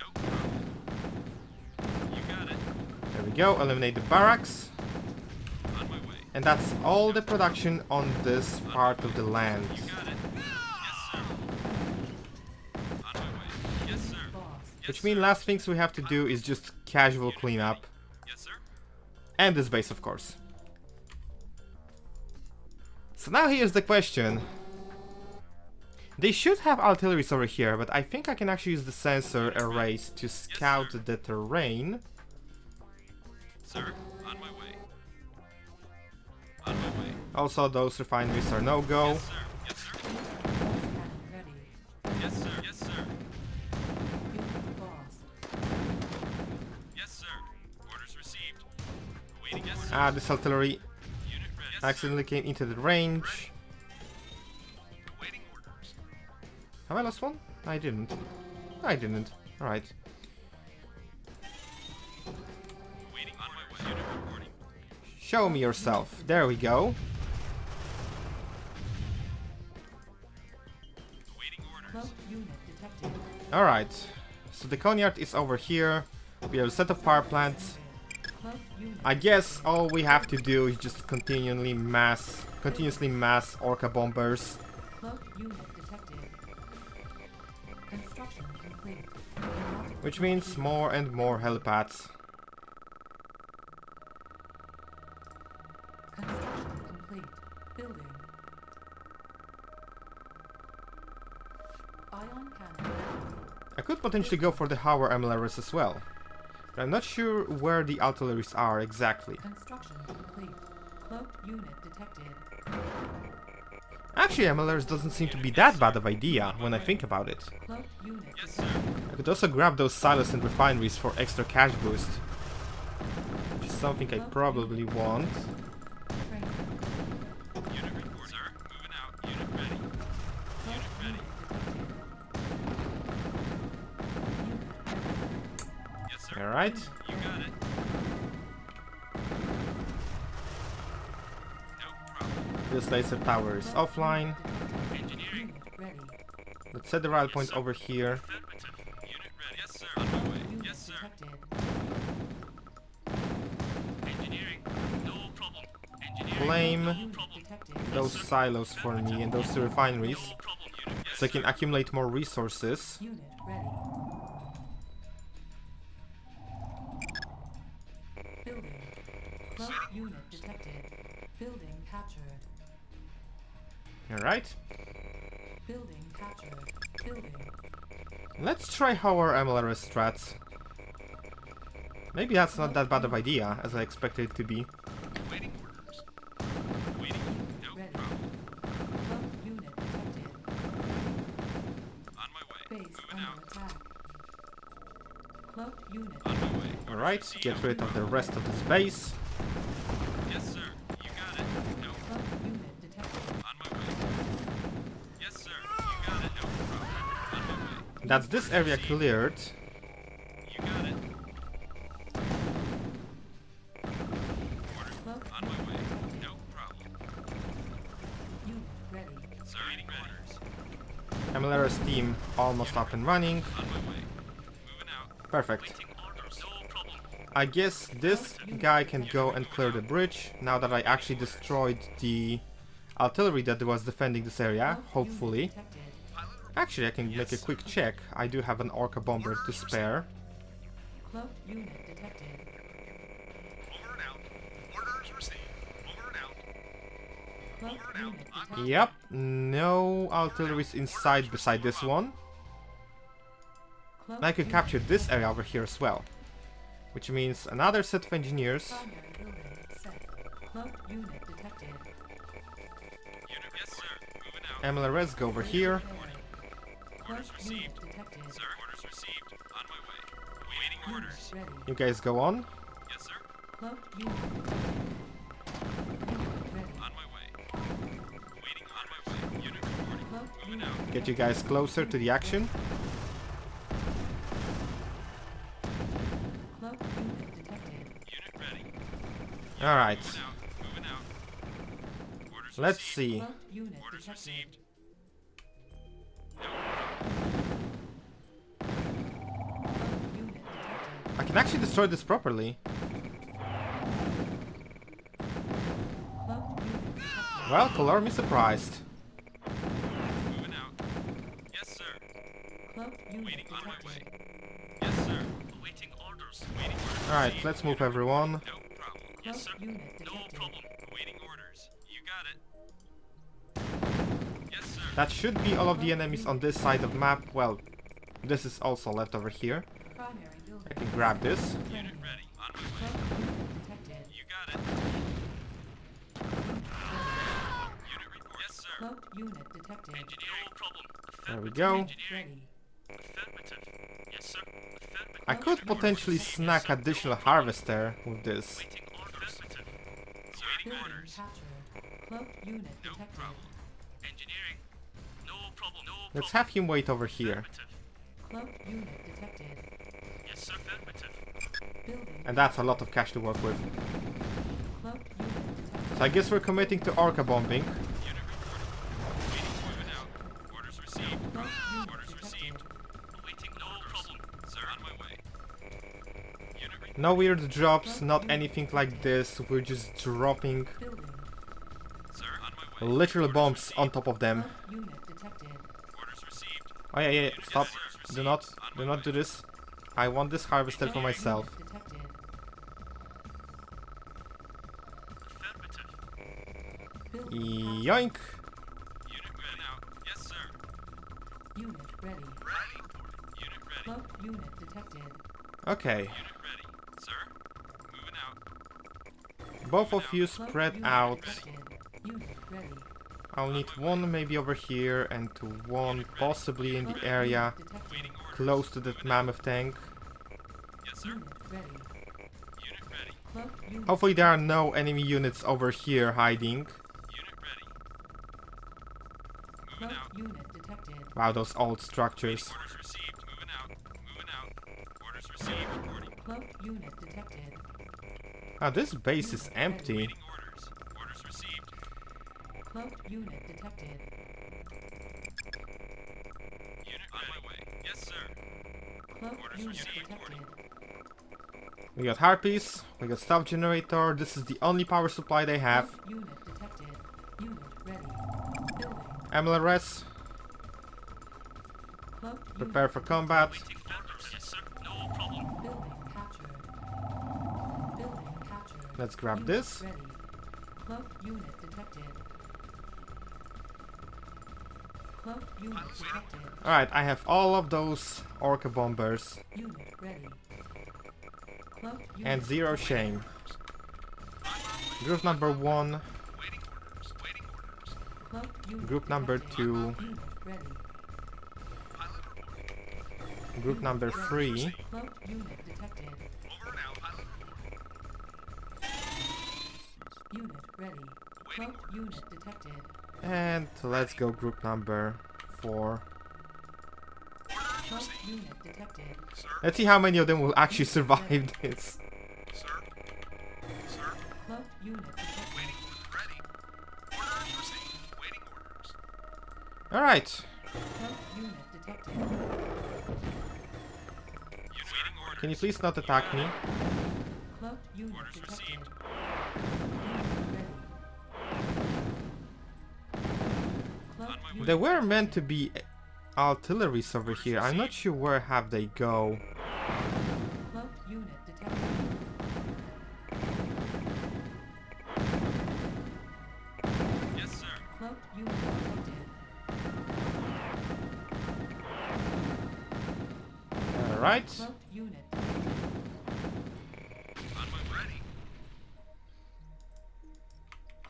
No problem. You got it. There we go. Eliminate the barracks. On my way. And that's all the production on this part of the land. You got it. Yes, sir. On my way. Yes, sir. Yes, Which means last things we have to do is just casual cleanup. Yes, sir. And this base, of course. So now here's the question. They should have artilleries over here, but I think I can actually use the sensor arrays to scout the terrain. Sir, on my way. On my way. Also, those refineries are no-go. Yes, sir. Yes, sir. Cannon ready. Yes, sir. Yes, sir. Unit lost. Yes, sir. Orders received. Awaiting. Yes, sir. Ah, this artillery Unit ready. Yes, sir. accidentally came into the range. Awaiting orders. Have I lost one? I didn't. I didn't. Alright. Waiting on my way. Unit reporting. Show me yourself. There we go. Awaiting orders. Cloaked unit detected. Alright. So the Conyard is over here. We have a set of power plants. Cloaked unit. I guess all we have to do is just continuously mass Orca bombers. Cloaked unit detected. Construction complete. Which means more and more helipads. Construction complete. Building. Ion cannon. I could potentially go for the Howard MLRs as well. But I'm not sure where the artilleries are exactly. Construction complete. Cloaked unit detected. Actually, MLRs doesn't seem to be that bad of idea when I think about it. Cloaked unit Yes, sir. I could also grab those silos and refineries for extra cash boost. Which is something I probably want. training. Unit report. Sir, moving out. Unit ready. Unit ready. Yes, sir. Alright. You got it. No problem. This laser tower is offline. Engineering. Unit ready. Let's set the rally point over here. Affirmative. Unit ready. Yes, sir. On my way. Unit Yes, sir. detected. Engineering. No problem. Engineering. Claim Unit detected. those silos for me and those two refineries. No problem, unit. Yes, So I can accumulate more resources. Unit ready. Building. Cloaked unit detected. Building captured. Alright. Building captured. Building. Let's try our MLRS strats. Maybe that's not that bad of idea as I expected it to be. Waiting orders. Waiting. No Ready. problem. Cloaked unit detected. On my way. Base Moving under out. attack. Cloaked unit. On my way. Alright, get rid of the rest of this base. Yes, sir. You got it. No. Cloaked unit detected. On my way. Yes, sir. You got it. No problem. On my way. That's this area cleared. You got it. Orders. Cloaked On my way. No MLRS team almost up and running. On my way. Moving out. Perfect. Waiting orders. No problem. I guess this guy can go and clear the bridge now that I actually destroyed the artillery that was defending this area, hopefully. Actually, I can make a quick check. I do have an Orca bomber to spare. Cloaked unit detected. Over and out. Orders received. Over and out. Cloaked unit detected. Yep, no artilleries inside beside this one. Cloaked And I can unit capture this detected. area over here as well. Which means another set of engineers. Primary building set. Cloaked unit detected. Unit, yes, sir. Moving out. MLRS go over here. Orders Cloaked unit received. detected. Sir, orders received. On my way. Waiting orders. Unit ready. You guys go on. Yes, sir. Cloaked unit detected. Unit ready. On my way. Waiting on my way. Unit reporting. Cloaked Moving unit out. Get you guys closer to the action. Cloaked unit detected. Unit ready. Alright, Moving out. Moving out. Orders let's received. see. Cloaked unit Orders detected. received. Cloaked unit detected. I can actually destroy this properly. Cloaked unit detected. Well, color me surprised. Moving out. Yes, sir. Cloaked unit Waiting on my detected. way. Yes, sir. Awaiting orders. Waiting orders. Alright, received. let's move everyone. No problem. Yes, sir. Cloaked unit No detected. problem. Awaiting orders. You got it. Yes, sir. That should be all of the enemies on this side of the map. Well, this is also left over here. Primary building. I can grab this. Unit ready. On my way. Cloaked unit detected. You got it. Unit report. Yes, sir. Cloaked unit detected. Engineering. No problem. There we go. Engineering. Ready. Affirmative. Yes, sir. Affirmative. I could potentially snack additional harvester with this. Waiting orders. Affirmative. Waiting Building orders. captured. Cloaked unit No detected. problem. Engineering. No problem. No problem. Let's have him wait over here. Affirmative. Cloaked unit detected. Yes, sir. Affirmative. Building. And that's a lot of cash to work with. Cloaked unit detected. So I guess we're committing to Orca bombing. Unit reporting. Waiting. Moving out. Orders received. Cloaked unit Orders detected. received. Awaiting. No problem. Sir, on my way. Unit reporting. No weird drops, not anything like this. We're just dropping Building. Sir, on my way. literal Orders bombs received. on top of them. Cloaked unit detected. Orders received. Oh yeah, yeah, Unit stop. orders Do not, received. On do my not do way. this. I want this harvester for Cloaked myself. unit detected. Affirmative. Building Yoink! Unit ready. Out. Yes, sir. captured. Unit ready. Ready. Unit ready. Cloaked unit detected. Okay, Unit ready. Sir. Moving out. both of you Cloaked spread unit out. detected. Unit ready. I'll need one maybe over here and to one possibly in Cloaked the area unit detected. Waiting orders. close to that mammoth tank. Yes, sir. Unit ready. Unit ready. Cloaked unit. Hopefully there are no enemy units over here hiding. Unit ready. Moving out. Cloaked unit detected. Wow, those old structures. Orders received. Moving out. Moving out. Orders received. Reporting. Cloaked unit detected. Now this base is empty. Waiting orders. Orders received. Cloaked unit detected. Unit on my way. Yes, sir. Cloaked Orders unit received. detected. We got harpies, we got stealth generator. This is the only power supply they have. Cloaked unit detected. Unit ready. Building. MLRS, Cloaked prepare unit for combat. Waiting orders. Yes, sir. No problem. Building captured. Building captured. Let's grab Unit this. Ready. Cloaked unit detected. Cloaked unit detected. Alright, I have all of those Orca bombers. Unit ready. Cloaked unit And zero detected. shame. Group number 1, Waiting orders. Waiting orders. Cloaked unit group number detected. 2, Unit ready. Pilot reporting. group number 3. Cloaked unit detected. Over and out. Pilot reporting. Unit ready. Cloaked unit detected. And let's go group number 4. Cloaked unit detected. Sir. Let's see how many of them will actually survive this. Sir. Sir. Cloaked unit detected. Waiting. Ready. Orders received. Waiting orders. Alright, Cloaked unit detected. Waiting orders. Can you please not attack me? Cloaked unit Orders detected. received. Unit ready. Cloaked unit There were meant to be artilleries over here. I'm not sure where have they go. Cloaked unit detected. Yes, sir. Cloaked unit detected. Alright. Cloaked unit. On my ready.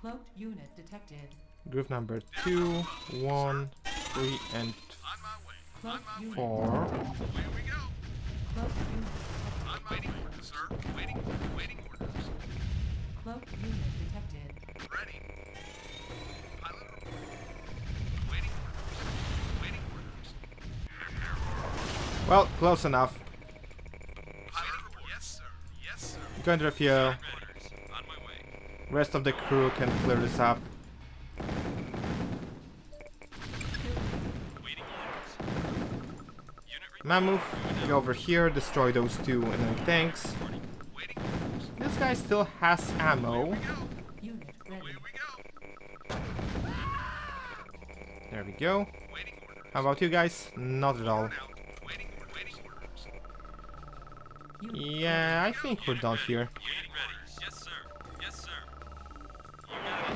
Cloaked unit detected. Group number 2, 1, 3, and On my way. Cloaked unit. 4. Away we go. Cloaked unit. I'm waiting orders, sir. Waiting orders. Cloaked unit detected. Ready. Pilot reporting. Waiting orders. Waiting orders. Well, close enough. Pilot report. Yes, sir. Yes, sir. Going to refuel. Orders. On my way. Rest of the crew can clear this up. Waiting orders. Unit Mammoth, go over here, destroy those two enemy tanks. Waiting orders. This guy still has ammo. Go. Unit ready. Away we go. There we go. Waiting orders. How about you guys? Not at all. Out. Waiting orders. Unit Yeah, I think we're done here. Unit ready. Yes, sir. Yes, sir. You got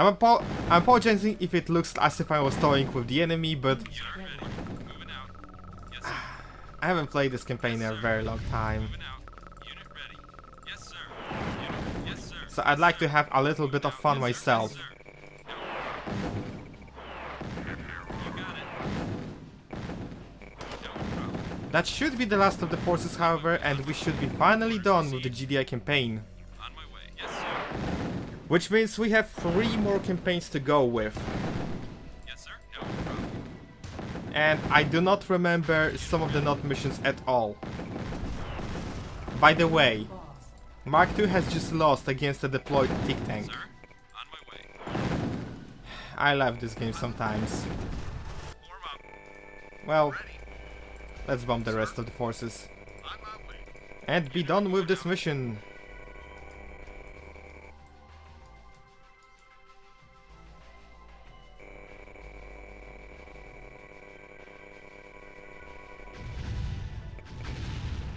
it. I'm apologizing if it looks as if I was toying with the enemy, but Unit ready. Moving out. Yes, sir. I haven't played this campaign in a very long time. Moving out. Unit ready. Yes, sir. Unit. Yes, sir. So I'd like to have a little bit of fun myself. Yes, sir. You got it. No problem. That should be the last of the forces, however, and we should be finally done with the GDI campaign. On my way. Yes, sir. Which means we have 3 more campaigns to go with. Yes, sir. No problem. And I do not remember some of the not missions at all. By the way, boss. Mark II has just lost against a deployed tick tank. Sir. On my way. I love this game sometimes. Warm up. Well, let's bomb the rest of the forces. On my way. And be done with this mission.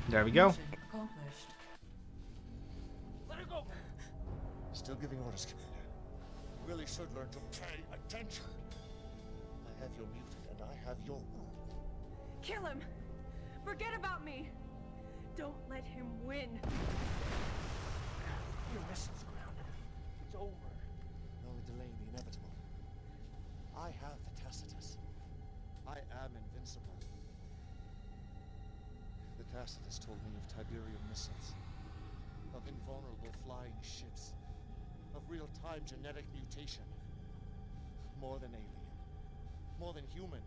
There we go. Mission accomplished. Still giving orders, Commander. You really should learn to pay attention. I have your mutant and I have your wound. Kill him! Forget about me! Don't let him win! Your mission's grounded. It's over. Only delaying the inevitable. I have the Tacitus. I am invincible. The Tacitus told me of Tiberian missiles, of invulnerable flying ships, of real-time genetic mutation. More than alien. More than human.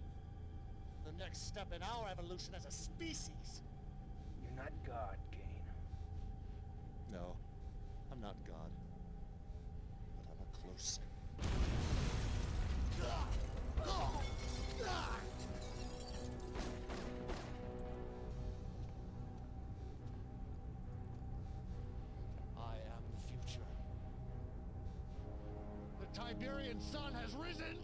The next step in our evolution as a species. You're not God, Kane. No, I'm not God. But I'm a close second. I am the future. The Tiberian Sun has risen!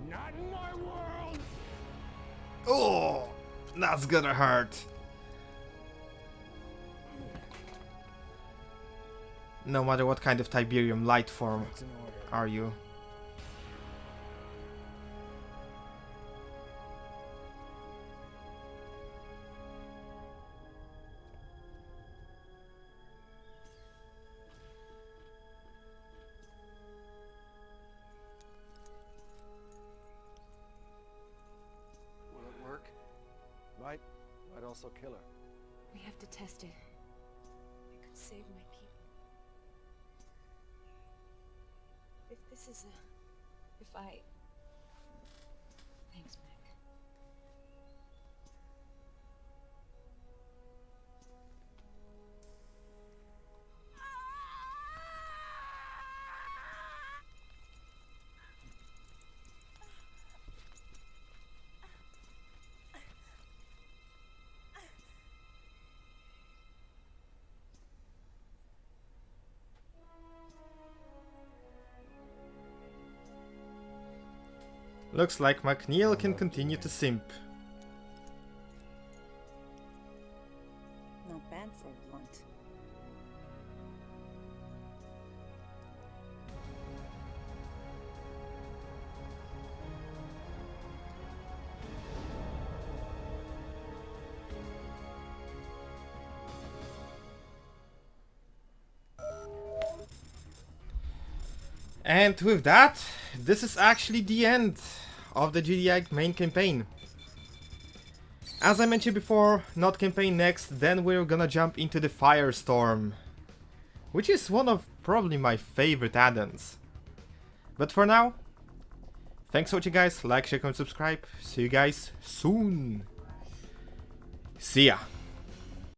Not in my world! Oh, that's gonna hurt. No matter what kind of Tiberium light form It's an order. are you. Will it work? Might also kill her. We have to test it. It could save my people. If this is if I... Thanks, Mac. Looks like McNeil can continue to simp. Not bad for a blunt. And with that, this is actually the end of the GDI main campaign. As I mentioned before, not campaign next, then we're gonna jump into the Firestorm, which is one of probably my favorite add-ons. But for now, thanks for watching guys, like, share, comment, subscribe, see you guys soon. See ya!